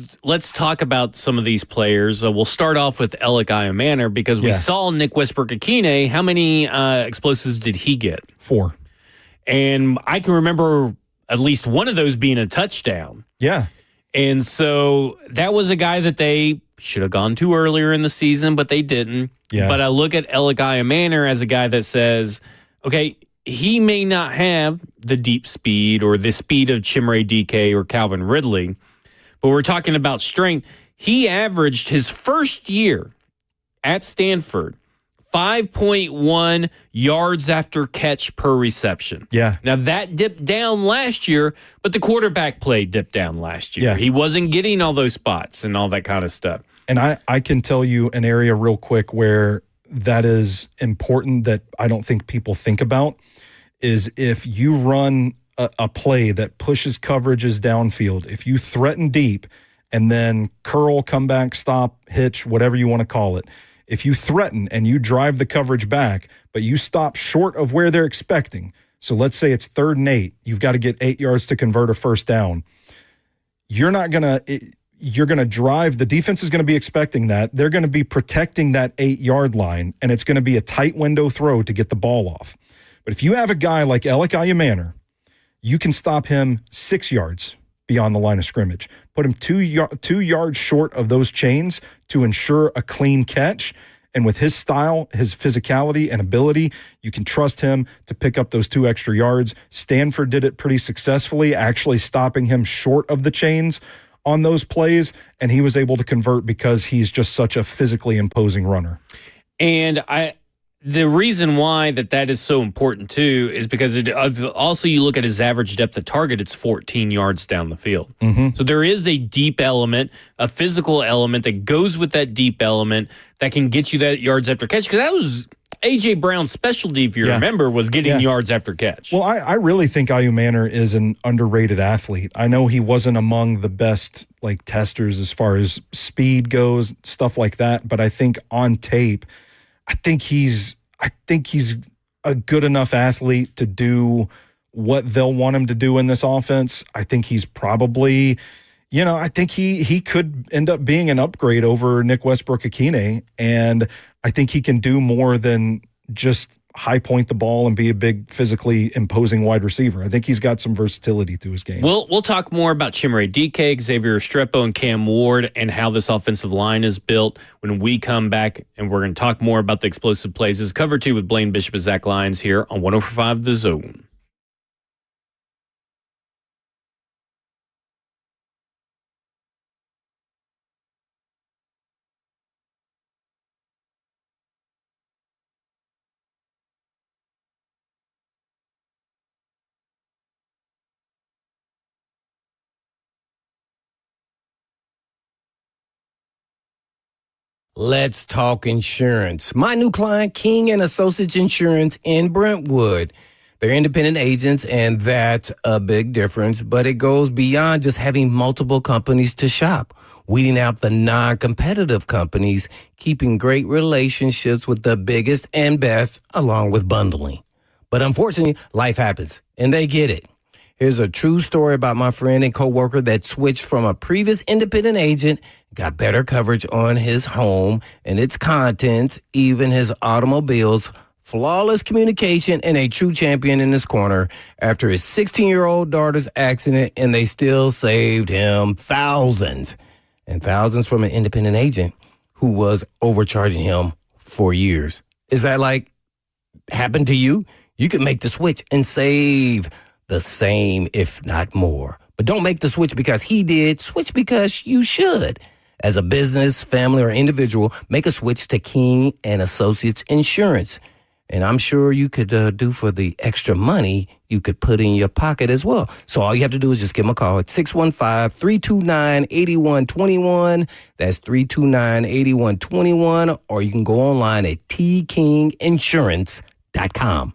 talk about some of these players. We'll start off with Alec Ayumanor, because we saw Nick Westbrook-Akine. How many explosives did he get? 4. And I can remember at least one of those being a touchdown. Yeah. And so that was a guy that they should have gone to earlier in the season, but they didn't. Yeah. But I look at Alec Manor as a guy that says, okay, he may not have the deep speed or the speed of Chimere DK or Calvin Ridley, but we're talking about strength. He averaged his first year at Stanford 5.1 yards after catch per reception. Yeah. Now, that dipped down last year, but the quarterback play dipped down last year. Yeah. He wasn't getting all those spots and all that kind of stuff. And I can tell you an area real quick where that is important that I don't think people think about is if you run a play that pushes coverages downfield, if you threaten deep and then curl, come back, stop, hitch, whatever you want to call it, if you threaten and you drive the coverage back, but you stop short of where they're expecting, so let's say it's 3rd and 8, you've got to get 8 yards to convert a first down. You're going to drive, the defense is going to be expecting that. They're going to be protecting that 8-yard line, and it's going to be a tight window throw to get the ball off. But if you have a guy like Alec Manor, you can stop him 6 yards beyond the line of scrimmage. Put him 2 yards short of those chains to ensure a clean catch. And with his style, his physicality and ability, you can trust him to pick up those 2 extra yards. Stanford did it pretty successfully, actually stopping him short of the chains on those plays, and he was able to convert because he's just such a physically imposing runner. And the reason why that is so important too is because also you look at his average depth of target, it's 14 yards down the field. Mm-hmm. So there is a deep element, a physical element that goes with that deep element that can get you that yards after catch. Because that was A.J. Brown's specialty, if you remember, was getting yards after catch. Well, I really think Manor is an underrated athlete. I know he wasn't among the best testers as far as speed goes, stuff like that. But I think on tape, I think he's a good enough athlete to do what they'll want him to do in this offense. I think he's probably, I think he could end up being an upgrade over Nick Westbrook-Akine, and I think he can do more than just high point the ball and be a big physically imposing wide receiver. I think he's got some versatility to his game. We'll talk more about Chimere DK, Xavier Restrepo, and Cam Ward and how this offensive line is built when we come back, and we're going to talk more about the explosive plays. This is Cover 2 with Blaine Bishop and Zach Lyons here on 104.5 The Zone. Let's talk insurance. My new client, King and Associates Insurance in Brentwood. They're independent agents, and that's a big difference, but it goes beyond just having multiple companies to shop. Weeding out the non-competitive companies, keeping great relationships with the biggest and best, along with bundling. But unfortunately, life happens, and they get it. Here's a true story about my friend and coworker that switched from a previous independent agent, got better coverage on his home and its contents, even his automobiles, flawless communication, and a true champion in his corner after his 16-year-old daughter's accident, and they still saved him thousands and thousands from an independent agent who was overcharging him for years. Is that happened to you? You can make the switch and save the same, if not more. But don't make the switch because he did. Switch because you should. As a business, family, or individual, make a switch to King and Associates Insurance. And I'm sure you could do for the extra money you could put in your pocket as well. So all you have to do is just give them a call at 615-329-8121. That's 329-8121. Or you can go online at tkinginsurance.com.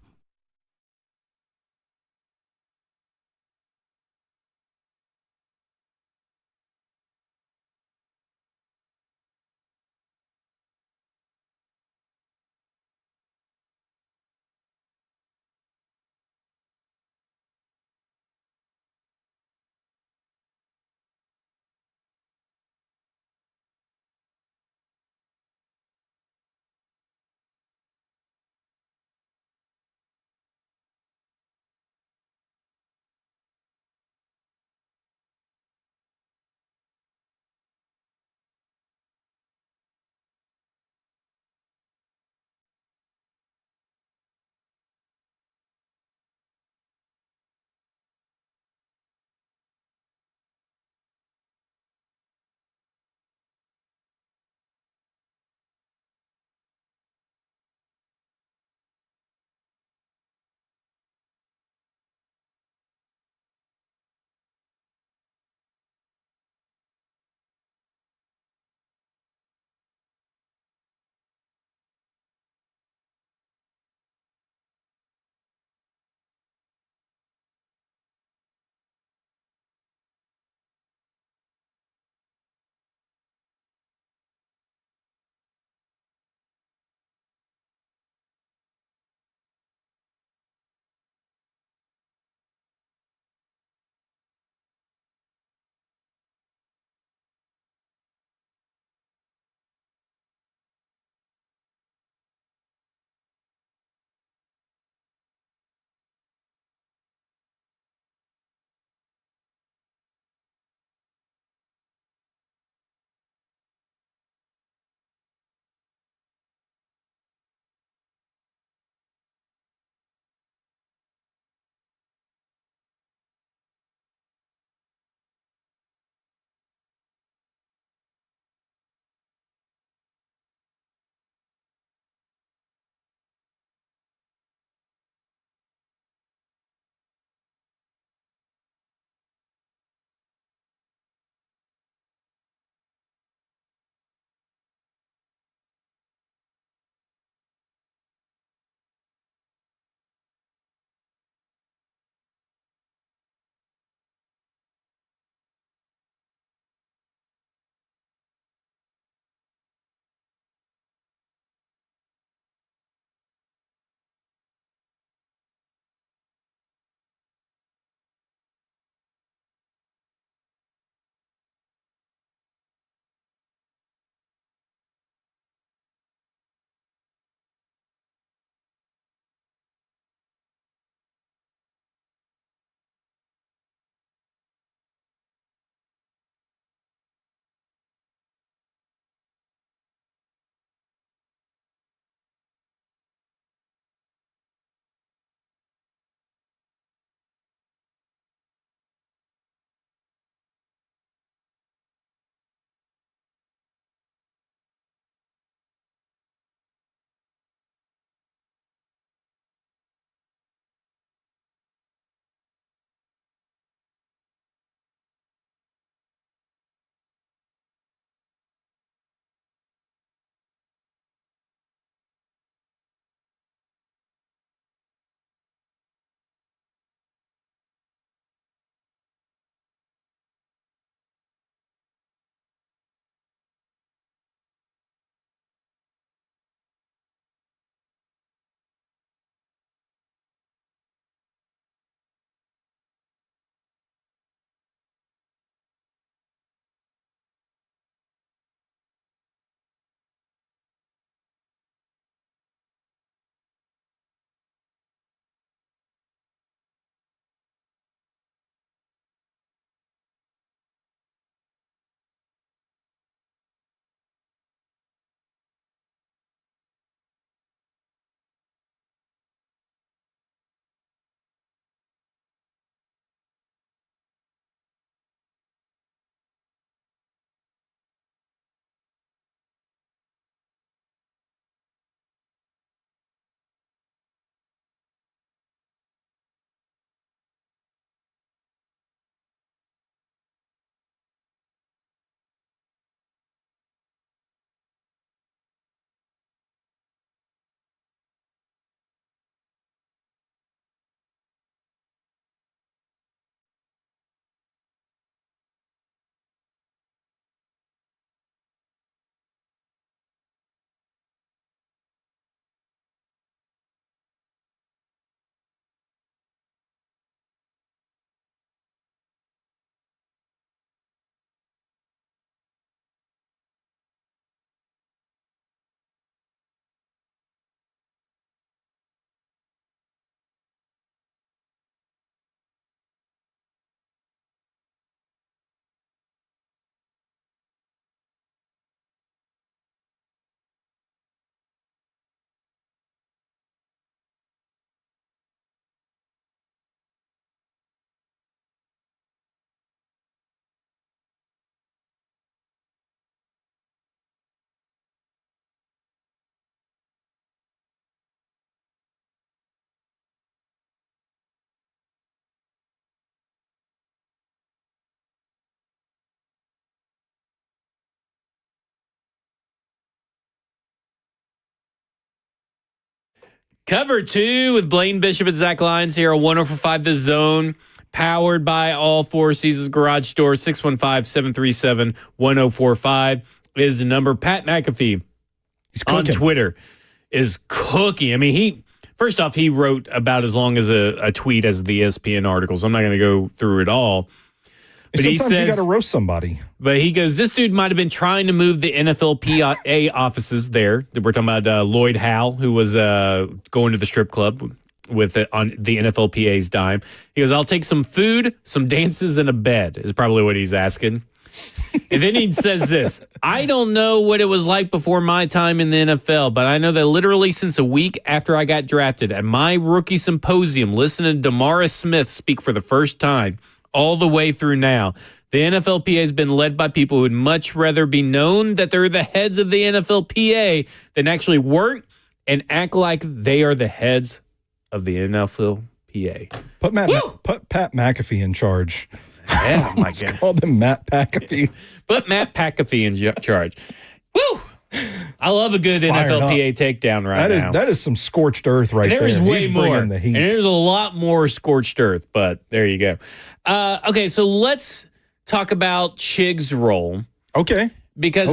Cover 2 with Blaine Bishop and Zach Lyons here on 104.5 The Zone. Powered by All Four Seasons Garage Door. 615-737-1045 is the number. Pat McAfee on Twitter is cooking. I mean, first off, he wrote about as long as a tweet as the ESPN articles. I'm not going to go through it all. But sometimes you got to roast somebody. But he goes, this dude might have been trying to move the NFLPA offices there. We're talking about Lloyd Howe, who was going to the strip club on the NFLPA's dime. He goes, I'll take some food, some dances, and a bed is probably what he's asking. And then he says this, I don't know what it was like before my time in the NFL, but I know that literally since a week after I got drafted at my rookie symposium, listening to DeMaurice Smith speak for the first time, all the way through now, the NFLPA has been led by people who would much rather be known that they're the heads of the NFLPA than actually work and act like they are the heads of the NFLPA. Put Pat McAfee in charge. Yeah, my God. Called him Matt McAfee. Put Matt McAfee in charge. Woo! I love a good NFLPA takedown now. That is some scorched earth right there. There's way more. The heat. And there's a lot more scorched earth, but there you go. Okay, so let's talk about Chig's role. Okay. Because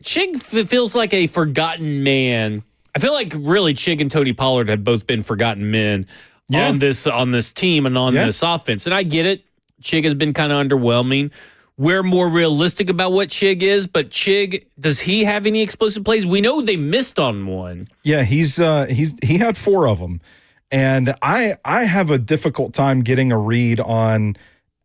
Chig feels like a forgotten man. I feel like really Chig and Tony Pollard have both been forgotten men on this team and on this offense. And I get it. Chig has been kind of underwhelming. We're more realistic about what Chig is, but Chig, does he have any explosive plays? We know they missed on one. Yeah, he had 4 of them. And I have a difficult time getting a read on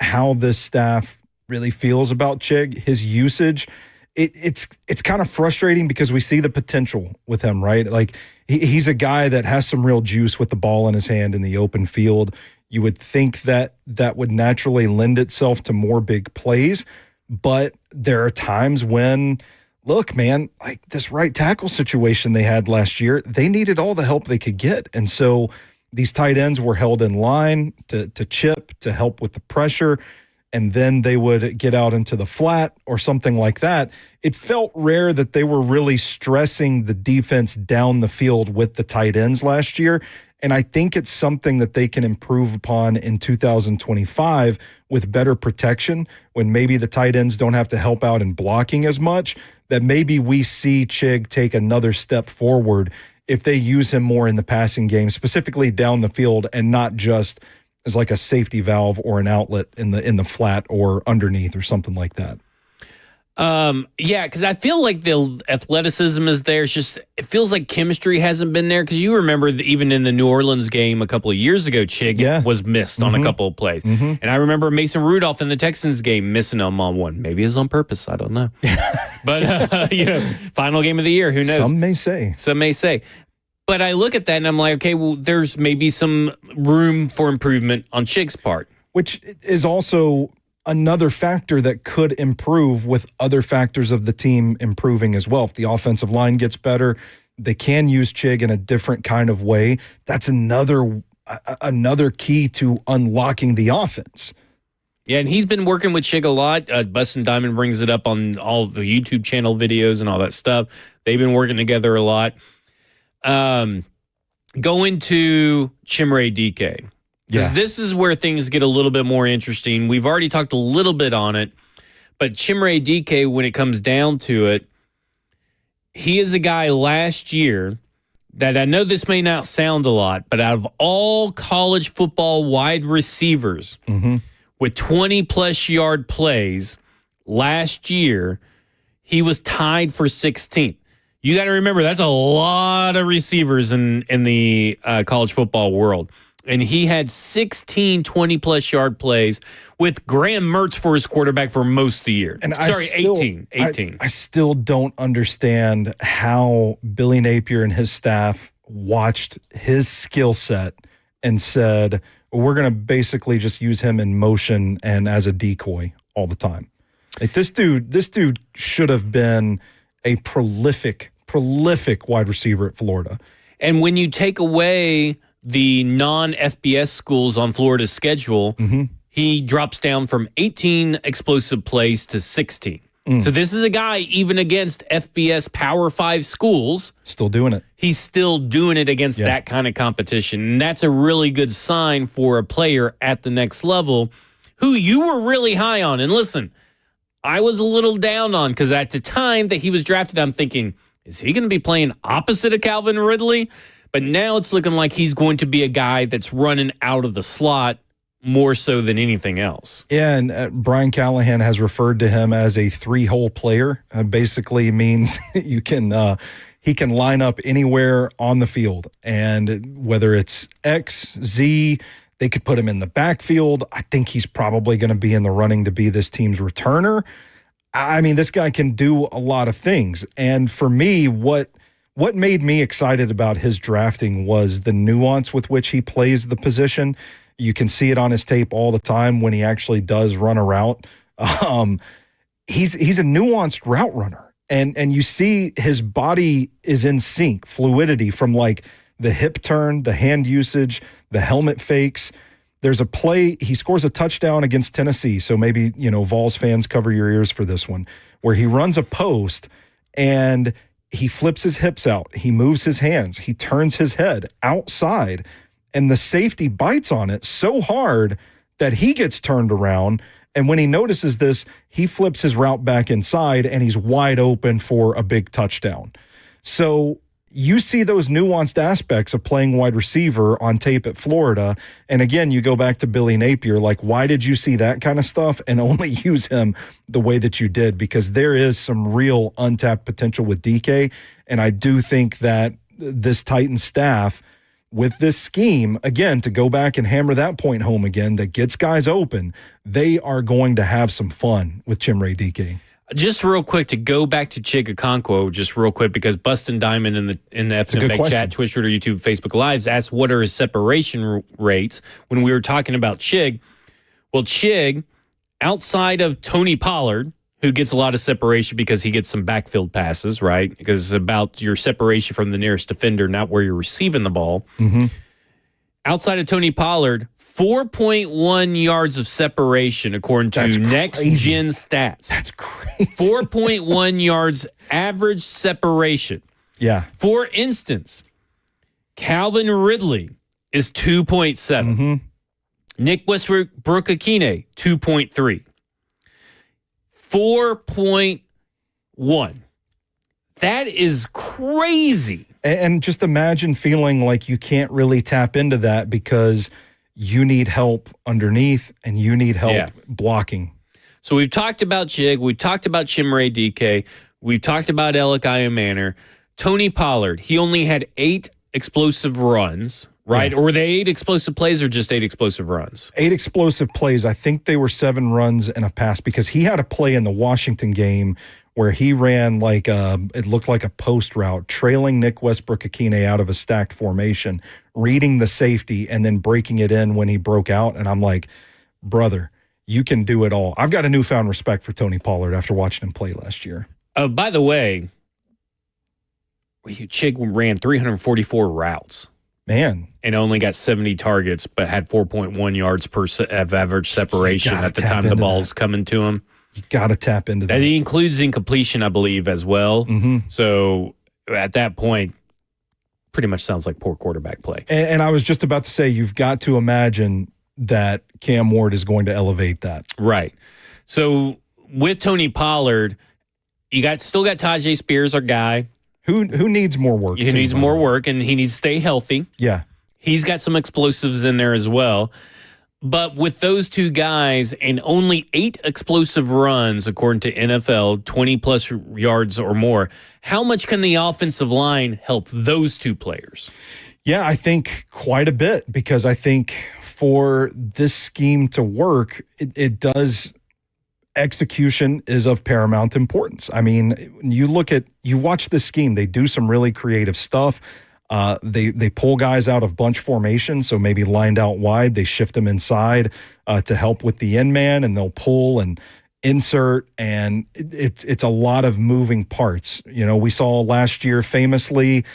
how this staff really feels about Chig, his usage. It's kind of frustrating because we see the potential with him, right? Like he's a guy that has some real juice with the ball in his hand in the open field. You would think that would naturally lend itself to more big plays, but there are times when, look, man, like this right tackle situation they had last year, they needed all the help they could get. And so these tight ends were held in line to chip, to help with the pressure, and then they would get out into the flat or something like that. It felt rare that they were really stressing the defense down the field with the tight ends last year. And I think it's something that they can improve upon in 2025 with better protection when maybe the tight ends don't have to help out in blocking as much, that maybe we see Chig take another step forward if they use him more in the passing game, specifically down the field and not just as like a safety valve or an outlet in the flat or underneath or something like that. Yeah, because I feel like the athleticism is there. It's just, it feels like chemistry hasn't been there. Because you remember even in the New Orleans game a couple of years ago, Chig was missed on a couple of plays. And I remember Mason Rudolph in the Texans game missing him on one. Maybe it's on purpose. I don't know. But, final game of the year. Who knows? Some may say. But I look at that and I'm like, okay, well, there's maybe some room for improvement on Chig's part. Which is also another factor that could improve with other factors of the team improving as well. If the offensive line gets better, they can use Chig in a different kind of way. That's another key to unlocking the offense. Yeah, and he's been working with Chig a lot. Bustin' Diamond brings it up on all the YouTube channel videos and all that stuff. They've been working together a lot. Going to Chimere Dike. Because this is where things get a little bit more interesting. We've already talked a little bit on it, but Chimere Dike, when it comes down to it, he is a guy last year that, I know this may not sound a lot, but out of all college football wide receivers with 20-plus yard plays last year, he was tied for 16th. You got to remember, that's a lot of receivers in the college football world. And he had 16 20-plus yard plays with Graham Mertz for his quarterback for most of the year. And 18. I still don't understand how Billy Napier and his staff watched his skill set and said, we're going to basically just use him in motion and as a decoy all the time. Like this dude should have been a prolific wide receiver at Florida. And when you take away the non-FBS schools on Florida's schedule, he drops down from 18 explosive plays to 16. So this is a guy, even against FBS Power 5 schools, still doing it. He's still doing it against that kind of competition. And that's a really good sign for a player at the next level who you were really high on. And listen, I was a little down on because at the time that he was drafted, I'm thinking, is he going to be playing opposite of Calvin Ridley? But now it's looking like he's going to be a guy that's running out of the slot more so than anything else. Yeah, and Brian Callahan has referred to him as a 3-hole player. Basically means he can line up anywhere on the field. And whether it's X, Z, they could put him in the backfield. I think he's probably going to be in the running to be this team's returner. I mean, this guy can do a lot of things. And for me, what made me excited about his drafting was the nuance with which he plays the position. You can see it on his tape all the time when he actually does run a route. He's a nuanced route runner. And you see his body is in sync, fluidity from like the hip turn, the hand usage, the helmet fakes. There's a play, he scores a touchdown against Tennessee. So maybe, Vols fans cover your ears for this one, where he runs a post and he flips his hips out. He moves his hands. He turns his head outside. And the safety bites on it so hard that he gets turned around. And when he notices this, he flips his route back inside and he's wide open for a big touchdown. So you see those nuanced aspects of playing wide receiver on tape at Florida. And again, you go back to Billy Napier, like, why did you see that kind of stuff and only use him the way that you did? Because there is some real untapped potential with DK. And I do think that this Titans staff, with this scheme, again, to go back and hammer that point home again, that gets guys open, they are going to have some fun with Chimere Dike. Just real quick, to go back to Chig Okonkwo, just real quick, because Bustin' Diamond in the FNF chat, Twitch, Twitter, YouTube, Facebook Lives asked what are his separation rates when we were talking about Chig. Well, Chig, outside of Tony Pollard, who gets a lot of separation because he gets some backfield passes, right? Because it's about your separation from the nearest defender, not where you're receiving the ball. Mm-hmm. Outside of Tony Pollard, 4.1 yards of separation, according to Next Gen Stats. That's crazy. 4.1 yards average separation. Yeah. For instance, Calvin Ridley is 2.7. Mm-hmm. Nick Westbrook-Akine, 2.3. 4.1. That is crazy. And just imagine feeling like you can't really tap into that because you need help underneath and you need help blocking. So we've talked about Chig. We've talked about Chimere Dike. We've talked about Alec Iomanner. Tony Pollard, he only had 8 explosive runs, right? Or were they 8 explosive plays or just 8 explosive runs? 8 explosive plays. I think they were 7 runs and a pass because he had a play in the Washington game where he ran it looked like a post route, trailing Nick Westbrook-Akine out of a stacked formation, reading the safety, and then breaking it in when he broke out. And I'm like, brother, you can do it all. I've got a newfound respect for Tony Pollard after watching him play last year. By the way, Chig ran 344 routes. Man. And only got 70 targets, but had 4.1 yards per of average separation at the time the ball's coming to him. You got to tap into that. And he includes incompletion, I believe, as well. Mm-hmm. So at that point, pretty much sounds like poor quarterback play. And I was just about to say, you've got to imagine that Cam Ward is going to elevate that. Right. So with Tony Pollard, you still got Tyjae Spears, our guy. Who needs more work? He needs more work, and he needs to stay healthy. Yeah. He's got some explosives in there as well. But with those two guys and only 8 explosive runs, according to NFL, 20-plus yards or more, how much can the offensive line help those two players? Yeah, I think quite a bit because I think for this scheme to work, it does – execution is of paramount importance. I mean, you watch this scheme, they do some really creative stuff. They pull guys out of bunch formation, so maybe lined out wide, they shift them inside to help with the end man, and they'll pull and insert, and it's a lot of moving parts. You know, we saw last year famously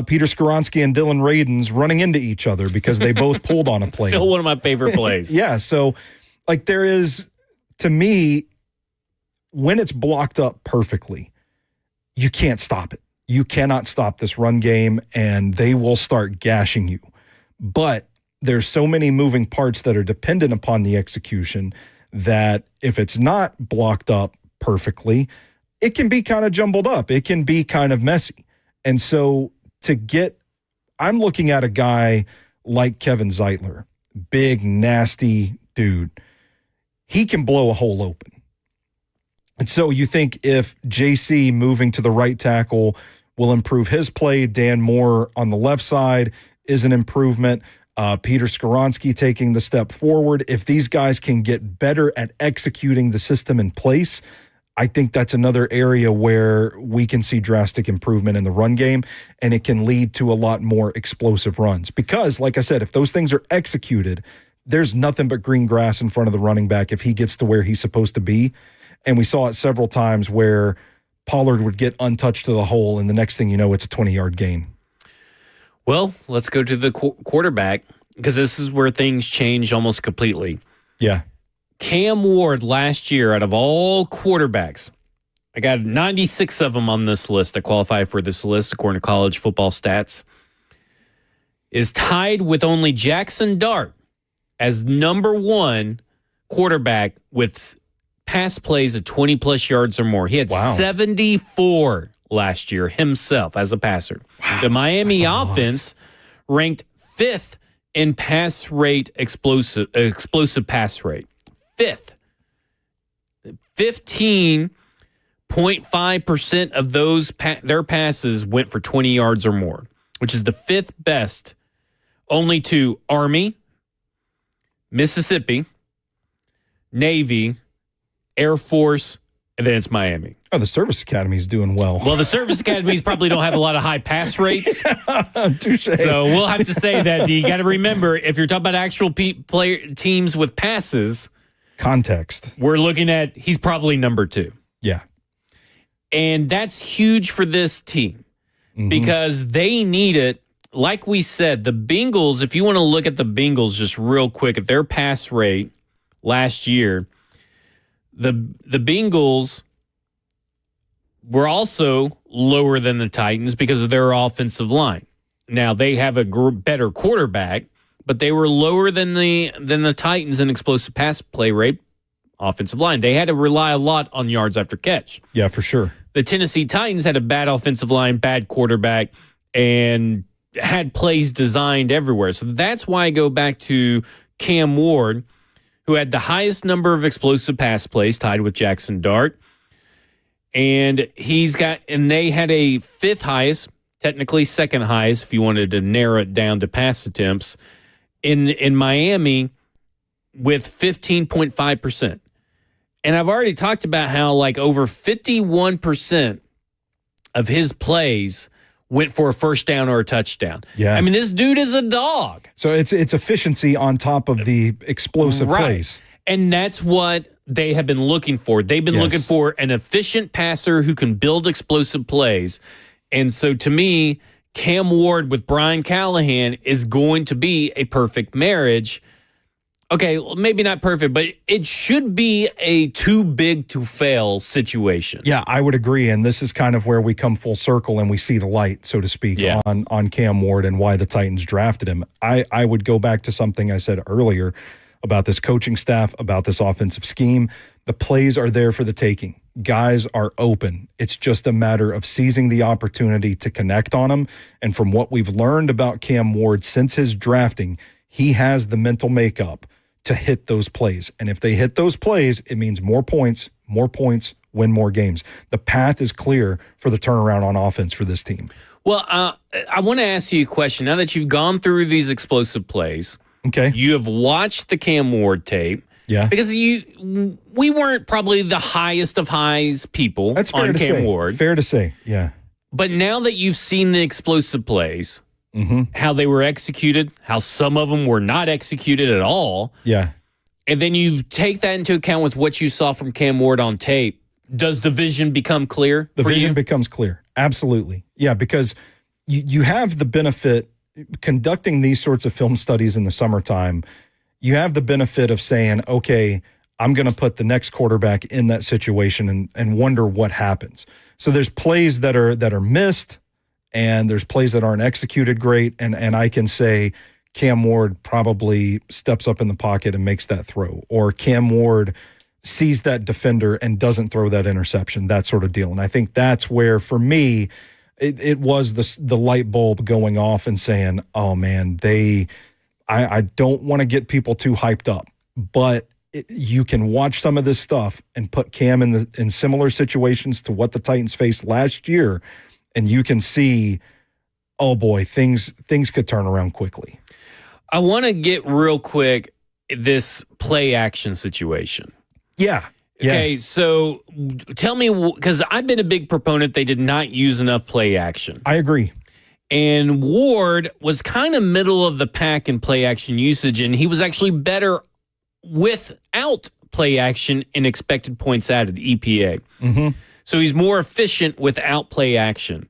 Peter Skoronski and Dylan Radins running into each other because they both pulled on a play. Still one of my favorite plays. Yeah, so like there is, to me, when it's blocked up perfectly, you can't stop it. You cannot stop this run game, and they will start gashing you. But there's so many moving parts that are dependent upon the execution that if it's not blocked up perfectly, it can be kind of jumbled up. It can be kind of messy. And so I'm looking at a guy like Kevin Zeitler, big, nasty dude. He can blow a hole open. And so you think if JC moving to the right tackle will improve his play, Dan Moore on the left side is an improvement, Peter Skoronski taking the step forward. If these guys can get better at executing the system in place, I think that's another area where we can see drastic improvement in the run game, and it can lead to a lot more explosive runs. Because, like I said, if those things are executed, there's nothing but green grass in front of the running back if he gets to where he's supposed to be. And we saw it several times where Pollard would get untouched to the hole, and the next thing you know, it's a 20-yard gain. Well, let's go to the quarterback, because this is where things change almost completely. Yeah. Cam Ward last year, out of all quarterbacks, I got 96 of them on this list. I qualify for this list according to College Football Stats, is tied with only Jackson Dart as number one quarterback with pass plays of 20-plus yards or more. He had 74 last year himself as a passer. Wow, the Miami offense ranked 5th in pass rate, explosive pass rate. 5th. 15.5% of those their passes went for 20 yards or more, which is the 5th best, only to Army, Mississippi, Navy, Air Force, and then it's Miami. Oh, the Service Academy is doing well. Well, the Service Academies probably don't have a lot of high pass rates. Touche. So we'll have to say that you got to remember, if you're talking about actual player teams with passes, context, we're looking at he's probably number 2. Yeah. And that's huge for this team because they need it. Like we said, the Bengals, if you want to look at the Bengals just real quick, at their pass rate last year, the Bengals were also lower than the Titans because of their offensive line. Now, they have a better quarterback, but they were lower than the Titans in explosive pass play rate offensive line. They had to rely a lot on yards after catch. Yeah, for sure. The Tennessee Titans had a bad offensive line, bad quarterback, and had plays designed everywhere. So that's why I go back to Cam Ward, who had the highest number of explosive pass plays, tied with Jackson Dart. And they had a 5th highest, technically 2nd highest, if you wanted to narrow it down to pass attempts, in Miami with 15.5%. And I've already talked about how like over 51% of his plays went for a first down or a touchdown. Yeah. I mean, this dude is a dog. So it's efficiency on top of the explosive plays. And that's what they have been looking for. They've been looking for an efficient passer who can build explosive plays. And so to me, Cam Ward with Brian Callahan is going to be a perfect marriage. Okay, maybe not perfect, but it should be a too big to fail situation. Yeah, I would agree. And this is kind of where we come full circle and we see the light, so to speak, on Cam Ward and why the Titans drafted him. I would go back to something I said earlier about this coaching staff, about this offensive scheme. The plays are there for the taking. Guys are open. It's just a matter of seizing the opportunity to connect on them. And from what we've learned about Cam Ward since his drafting, he has the mental makeup to hit those plays. And if they hit those plays, it means more points, win more games. The path is clear for the turnaround on offense for this team. Well, I want to ask you a question. Now that you've gone through these explosive plays, okay, you have watched the Cam Ward tape. Yeah. Because we weren't probably the highest of highs people That's fair on to Cam say. Ward. Fair to say, yeah. But now that you've seen the explosive plays, how they were executed, how some of them were not executed at all. Yeah. And then you take that into account with what you saw from Cam Ward on tape. Does the vision become clear? The vision becomes clear. Absolutely. Yeah, because you have the benefit, conducting these sorts of film studies in the summertime, you have the benefit of saying, okay, I'm going to put the next quarterback in that situation and wonder what happens. So there's plays that are missed, and there's plays that aren't executed great, and I can say Cam Ward probably steps up in the pocket and makes that throw, or Cam Ward sees that defender and doesn't throw that interception, that sort of deal. And I think that's where, for me, it was the light bulb going off and saying, oh man, I don't want to get people too hyped up, but you can watch some of this stuff and put Cam in similar situations to what the Titans faced last year, and you can see, oh boy, things could turn around quickly. I want to get real quick this play action situation. Yeah. Okay, so tell me, because I've been a big proponent they did not use enough play action. I agree. And Ward was kind of middle of the pack in play action usage, and he was actually better without play action in expected points added, EPA. Mm-hmm. So he's more efficient without play action.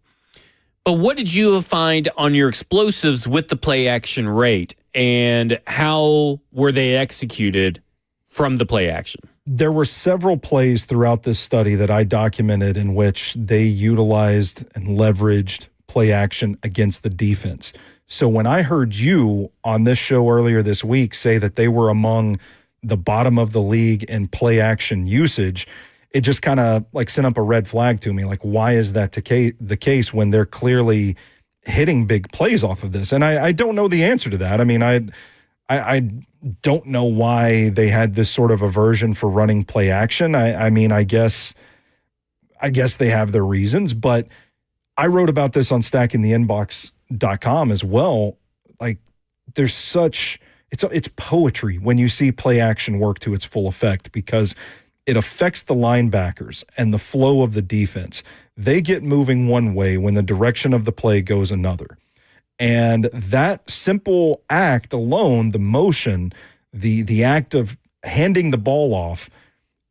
But what did you find on your explosives with the play action rate, and how were they executed from the play action? There were several plays throughout this study that I documented in which they utilized and leveraged play action against the defense. So when I heard you on this show earlier this week say that they were among the bottom of the league in play action usage, it just kind of like sent up a red flag to me. Like, why is that the case when they're clearly hitting big plays off of this? And I don't know the answer to that. I mean, I don't know why they had this sort of aversion for running play action. I mean, I guess they have their reasons, but I wrote about this on stackingtheinbox.com as well. Like, there's it's poetry when you see play action work to its full effect, because it affects the linebackers and the flow of the defense. They get moving one way when the direction of the play goes another. And that simple act alone, the motion, the act of handing the ball off,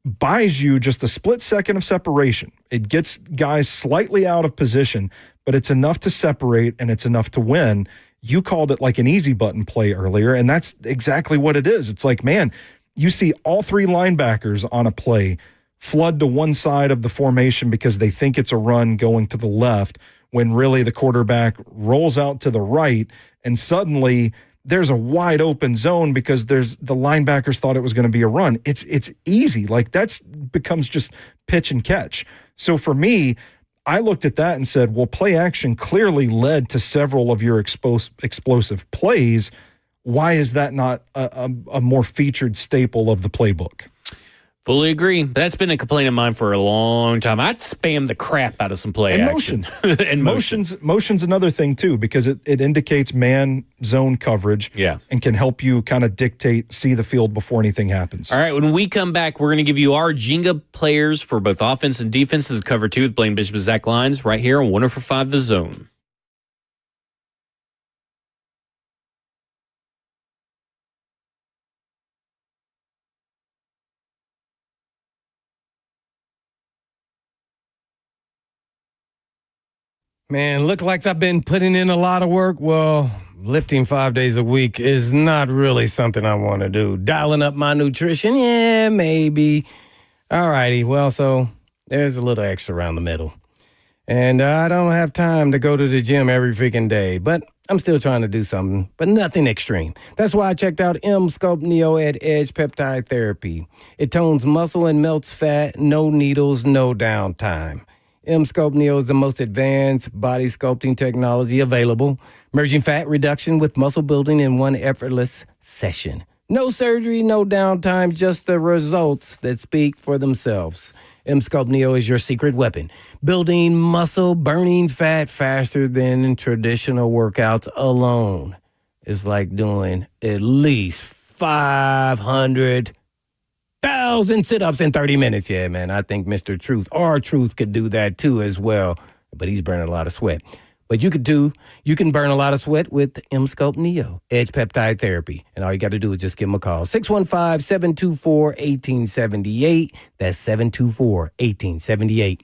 buys you just a split second of separation. It gets guys slightly out of position, but it's enough to separate and it's enough to win. You called it like an easy button play earlier, and that's exactly what it is. It's like, man, you see all three linebackers on a play flood to one side of the formation because they think it's a run going to the left, when really the quarterback rolls out to the right, and suddenly there's a wide open zone because the linebackers thought it was going to be a run. It's easy. Like, that's becomes just pitch and catch. So for me, I looked at that and said, well, play action clearly led to several of your explosive plays. Why is that not a more featured staple of the playbook? Fully agree. That's been a complaint of mine for a long time. I'd spam the crap out of some play action. And motion's another thing too, because it indicates man zone coverage, and can help you kind of see the field before anything happens. All right, when we come back, we're going to give you our Jenga players for both offense and defense. This is Cover 2 with Blaine Bishop and Zach Lyons right here on 104.5 The Zone. Man, look like I've been putting in a lot of work. Well, lifting 5 days a week is not really something I want to do. Dialing up my nutrition, yeah, maybe. All righty, well, so there's a little extra around the middle. And I don't have time to go to the gym every freaking day, but I'm still trying to do something, but nothing extreme. That's why I checked out M-Sculpt Neo at Edge Peptide Therapy. It tones muscle and melts fat, no needles, no downtime. M-Sculpt Neo is the most advanced body sculpting technology available, merging fat reduction with muscle building in one effortless session. No surgery, no downtime, just the results that speak for themselves. M-Sculpt Neo is your secret weapon, building muscle, burning fat faster than traditional workouts alone. It's like doing at least 500,000 sit-ups in 30 minutes. Yeah, man, I think Mr. Truth, R-Truth, could do that too as well, but he's burning a lot of sweat. But you can burn a lot of sweat with M-Sculpt Neo, Edge Peptide Therapy. And all you got to do is just give him a call. 615-724-1878. That's 724-1878.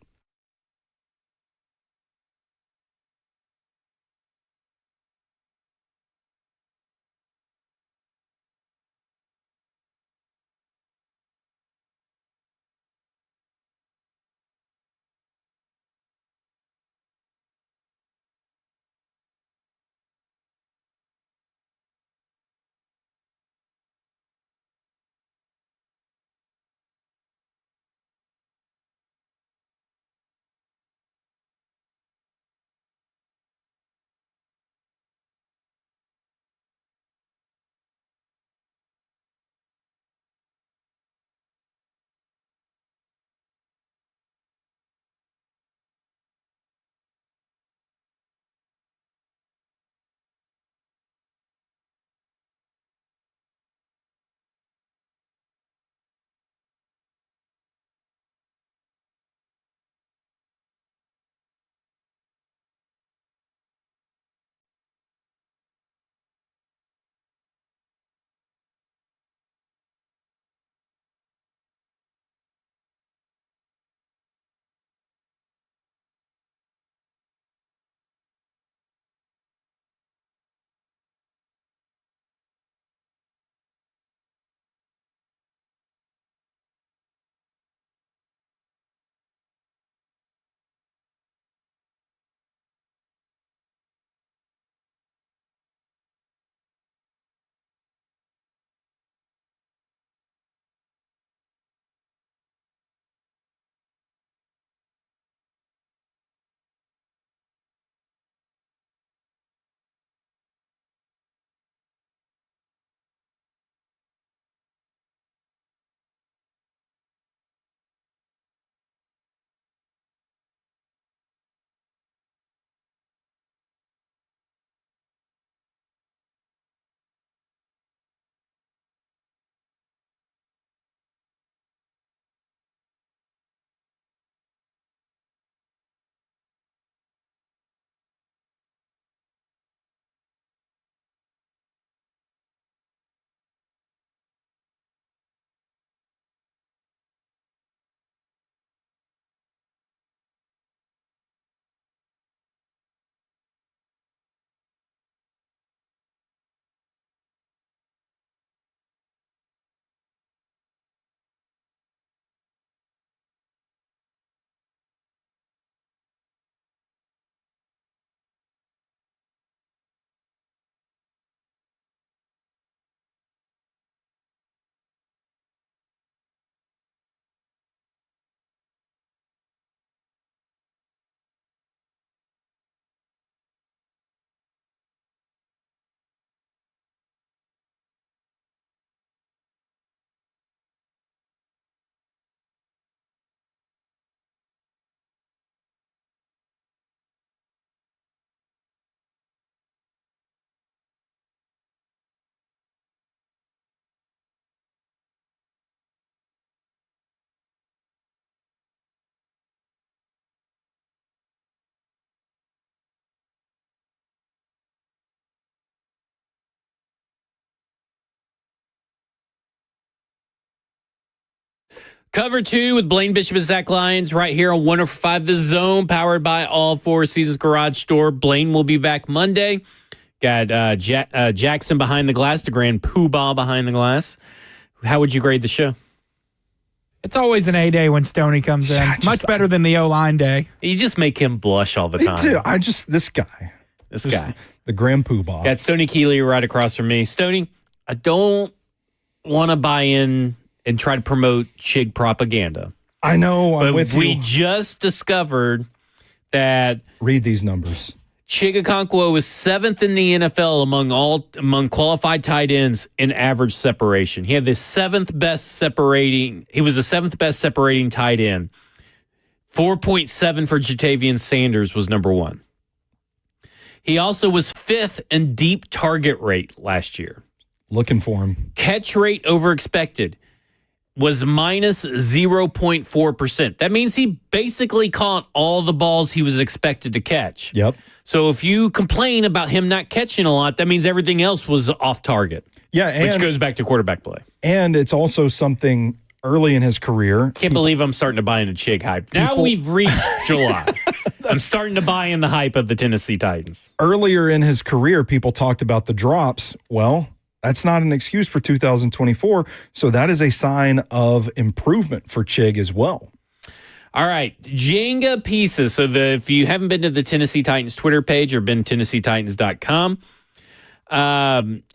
Cover 2 with Blaine Bishop and Zach Lyons right here on 105 The Zone, powered by All Four Seasons Garage Store. Blaine will be back Monday. Got Jackson behind the glass, the grand poobah behind the glass. How would you grade the show? It's always an A day when Stoney comes in. Much better than the O-line day. You just make him blush all the time. Me too. This guy. The grand poobah. Got Stoney Keeley right across from me. Stoney, I don't want to buy in and try to promote Chig propaganda. I know, I'm with you. We just discovered that... Read these numbers. Chig Okonkwo was 7th in the NFL among qualified tight ends in average separation. He had the 7th best separating. He was the 7th best separating tight end. 4.7 for Jatavian Sanders was number 1. He also was 5th in deep target rate last year. Looking for him. Catch rate over expected was minus 0.4%. That means he basically caught all the balls he was expected to catch. Yep. So if you complain about him not catching a lot, that means everything else was off target. Yeah, which goes back to quarterback play. And it's also something early in his career. Can't believe I'm starting to buy into Chig hype. Now we've reached July. I'm starting to buy in the hype of the Tennessee Titans. Earlier in his career, people talked about the drops. Well, that's not an excuse for 2024. So that is a sign of improvement for Chig as well. All right, Jenga pieces. So if you haven't been to the Tennessee Titans Twitter page or been to TennesseeTitans.com,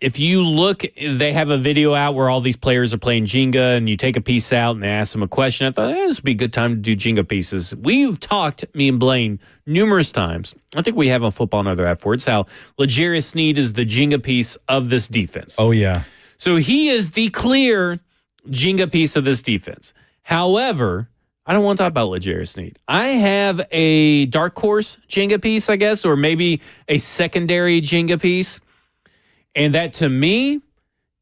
if you look, they have a video out where all these players are playing Jenga, and you take a piece out and they ask them a question. I thought this would be a good time to do Jenga pieces. We've talked, me and Blaine, numerous times. I think we have on Football and Other F Words how L'Jarius Sneed is the Jenga piece of this defense. Oh, yeah. So he is the clear Jenga piece of this defense. However, I don't want to talk about L'Jarius Sneed. I have a dark horse Jenga piece, I guess, or maybe a secondary Jenga piece. And that, to me,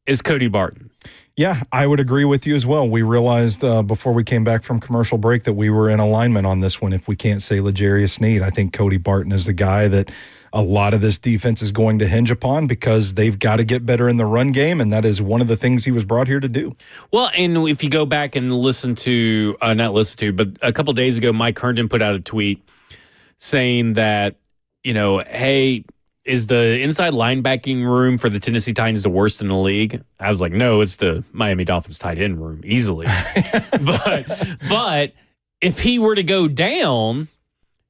is Cody Barton. Yeah, I would agree with you as well. We realized before we came back from commercial break that we were in alignment on this one. If we can't say L'Jarius Sneed, I think Cody Barton is the guy that a lot of this defense is going to hinge upon because they've got to get better in the run game, and that is one of the things he was brought here to do. Well, and if you go back and but a couple days ago, Mike Herndon put out a tweet saying that, hey, is the inside linebacking room for the Tennessee Titans the worst in the league? I was like, no, it's the Miami Dolphins tight end room, easily. but if he were to go down,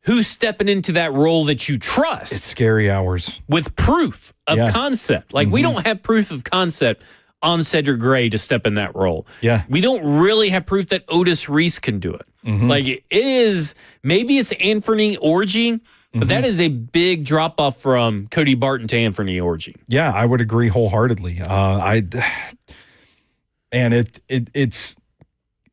who's stepping into that role that you trust? It's scary hours. With proof of concept. Like, we don't have proof of concept on Cedric Gray to step in that role. Yeah. We don't really have proof that Otis Reese can do it. Like, it is, maybe it's Anthony Orji, but that is a big drop off from Cody Barton to Anthony Orji. Yeah, I would agree wholeheartedly. It's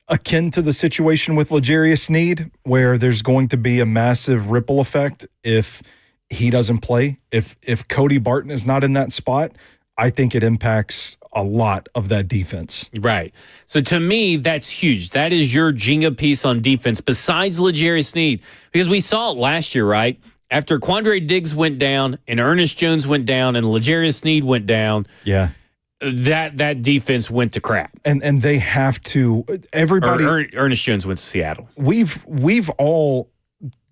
akin to the situation with L'Jarius Sneed, where there's going to be a massive ripple effect if he doesn't play. If Cody Barton is not in that spot, I think it impacts a lot of that defense. Right. So to me, that's huge. That is your Jenga piece on defense besides L'Jarius Sneed, because we saw it last year, right? After Quandre Diggs went down and Ernest Jones went down and L'Jarius Sneed went down. Yeah. That defense went to crap. And they have to, everybody. Ernest Jones went to Seattle. We've all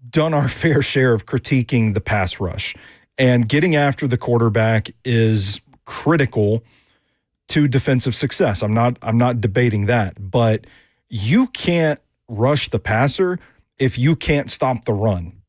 done our fair share of critiquing the pass rush, and getting after the quarterback is critical to defensive success. I'm not debating that, but you can't rush the passer if you can't stop the run,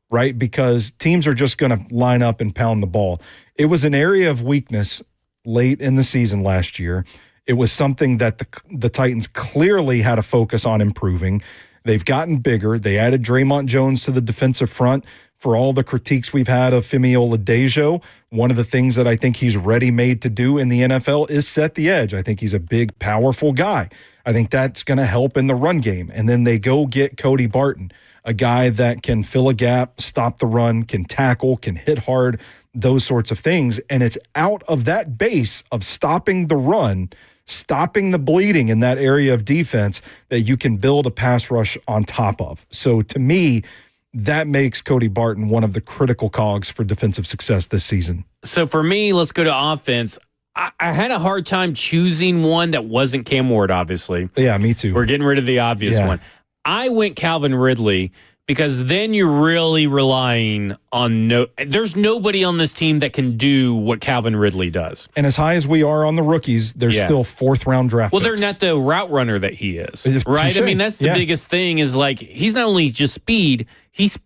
right? Because teams are just going to line up and pound the ball. It was an area of weakness late in the season last year. It was something that the Titans clearly had a focus on improving. They've gotten bigger. They added Draymond Jones to the defensive front. For all the critiques we've had of Femi Oladejo, one of the things that I think he's ready-made to do in the NFL is set the edge. I think he's a big, powerful guy. I think that's going to help in the run game. And then they go get Cody Barton, a guy that can fill a gap, stop the run, can tackle, can hit hard, those sorts of things. And it's out of that base of stopping the run, stopping the bleeding in that area of defense that you can build a pass rush on top of. So to me, that makes Cody Barton one of the critical cogs for defensive success this season. So for me, let's go to offense. I had a hard time choosing one that wasn't Cam Ward, obviously. Yeah, me too. We're getting rid of the obvious one. I went Calvin Ridley because then you're really relying on there's nobody on this team that can do what Calvin Ridley does. And as high as we are on the rookies, there's still 4th-round draft picks. They're not the route runner that he is, right? Touché. I mean, that's the biggest thing is like he's not only just speed, he's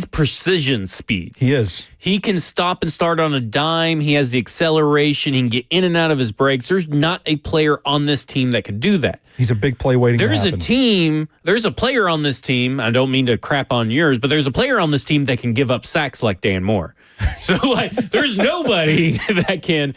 precision speed. He is. He can stop and start on a dime. He has the acceleration. He can get in and out of his breaks. There's not a player on this team that can do that. He's a big play waiting to happen. There's a player on this team. I don't mean to crap on yours, but there's a player on this team that can give up sacks like Dan Moore. So like, there's nobody that can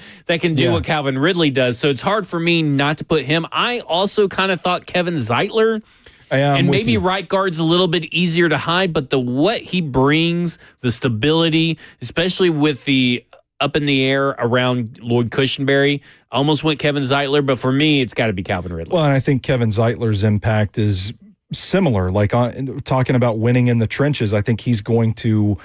do what Calvin Ridley does. So it's hard for me not to put him. I also kind of thought Kevin Zeitler. And maybe right guard's a little bit easier to hide, but what he brings, the stability, especially with the up in the air around Lloyd Cushenberry, I almost went Kevin Zeitler, but for me, it's got to be Calvin Ridley. Well, and I think Kevin Zeitler's impact is similar. Like talking about winning in the trenches, I think he's going to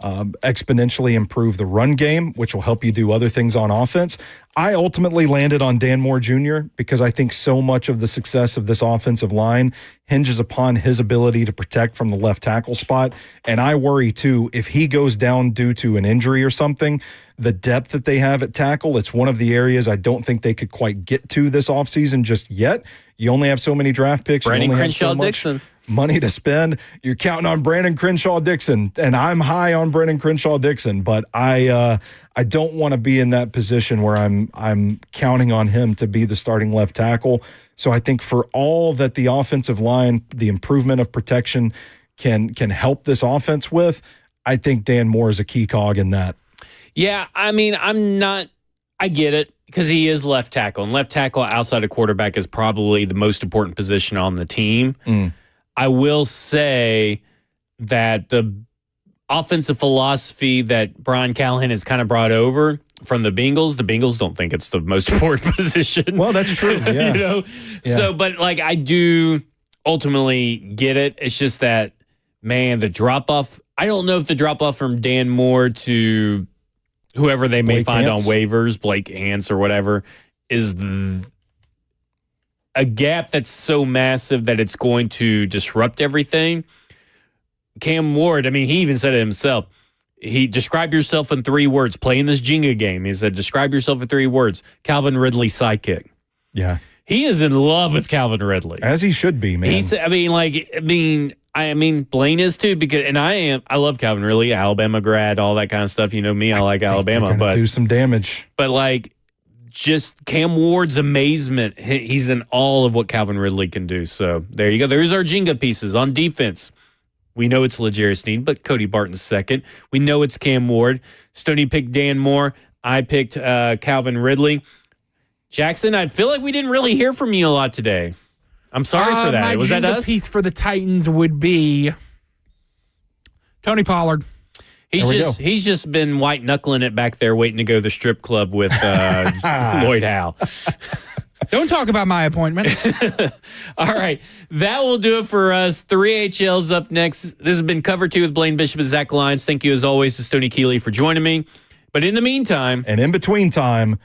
exponentially improve the run game, which will help you do other things on offense. I ultimately landed on Dan Moore Jr. because I think so much of the success of this offensive line hinges upon his ability to protect from the left tackle spot. And I worry, too, if he goes down due to an injury or something, the depth that they have at tackle, it's one of the areas I don't think they could quite get to this offseason just yet. You only have so many draft picks. Brandon Crenshaw-Dixon. Money to spend. You're counting on Brandon Crenshaw-Dixon, and I'm high on Brandon Crenshaw-Dixon, but I don't want to be in that position where I'm counting on him to be the starting left tackle. So I think for all that the offensive line, the improvement of protection can help this offense with, I think Dan Moore is a key cog in that. Yeah, I mean, I get it because he is left tackle, and left tackle outside of quarterback is probably the most important position on the team. I will say that the offensive philosophy that Brian Callahan has kind of brought over from the Bengals don't think it's the most important position. Well, that's true. Yeah. So, but like I do ultimately get it. It's just that, man, the drop off. I don't know if the drop off from Dan Moore to whoever they may find on waivers, Blake Hance or whatever, is a gap that's so massive that it's going to disrupt everything. Cam Ward, I mean, he even said it himself. He described yourself in 3 words, playing this Jenga game. He said, describe yourself in 3 words, Calvin Ridley sidekick. Yeah. He is in love with Calvin Ridley. As he should be, man. I mean, Blaine is too, because, and I love Calvin Ridley, Alabama grad, all that kind of stuff. You know me, I like Alabama, but do some damage. But like, just Cam Ward's amazement. He's in all of what Calvin Ridley can do. So there you go. There's our Jenga pieces on defense. We know it's L'Jarius Sneed, but Cody Barton's second. We know it's Cam Ward. Stoney picked Dan Moore. I picked Calvin Ridley. Jackson, I feel like we didn't really hear from you a lot today. I'm sorry for that. Was that us? My Jenga piece for the Titans would be Tony Pollard. He's just been white knuckling it back there, waiting to go to the strip club with Lloyd Howe. Don't talk about my appointment. All right, that will do it for us. 3HL's up next. This has been Cover 2 with Blaine Bishop and Zach Lyons. Thank you as always to Stoney Keeley for joining me. But in the meantime, and in between time,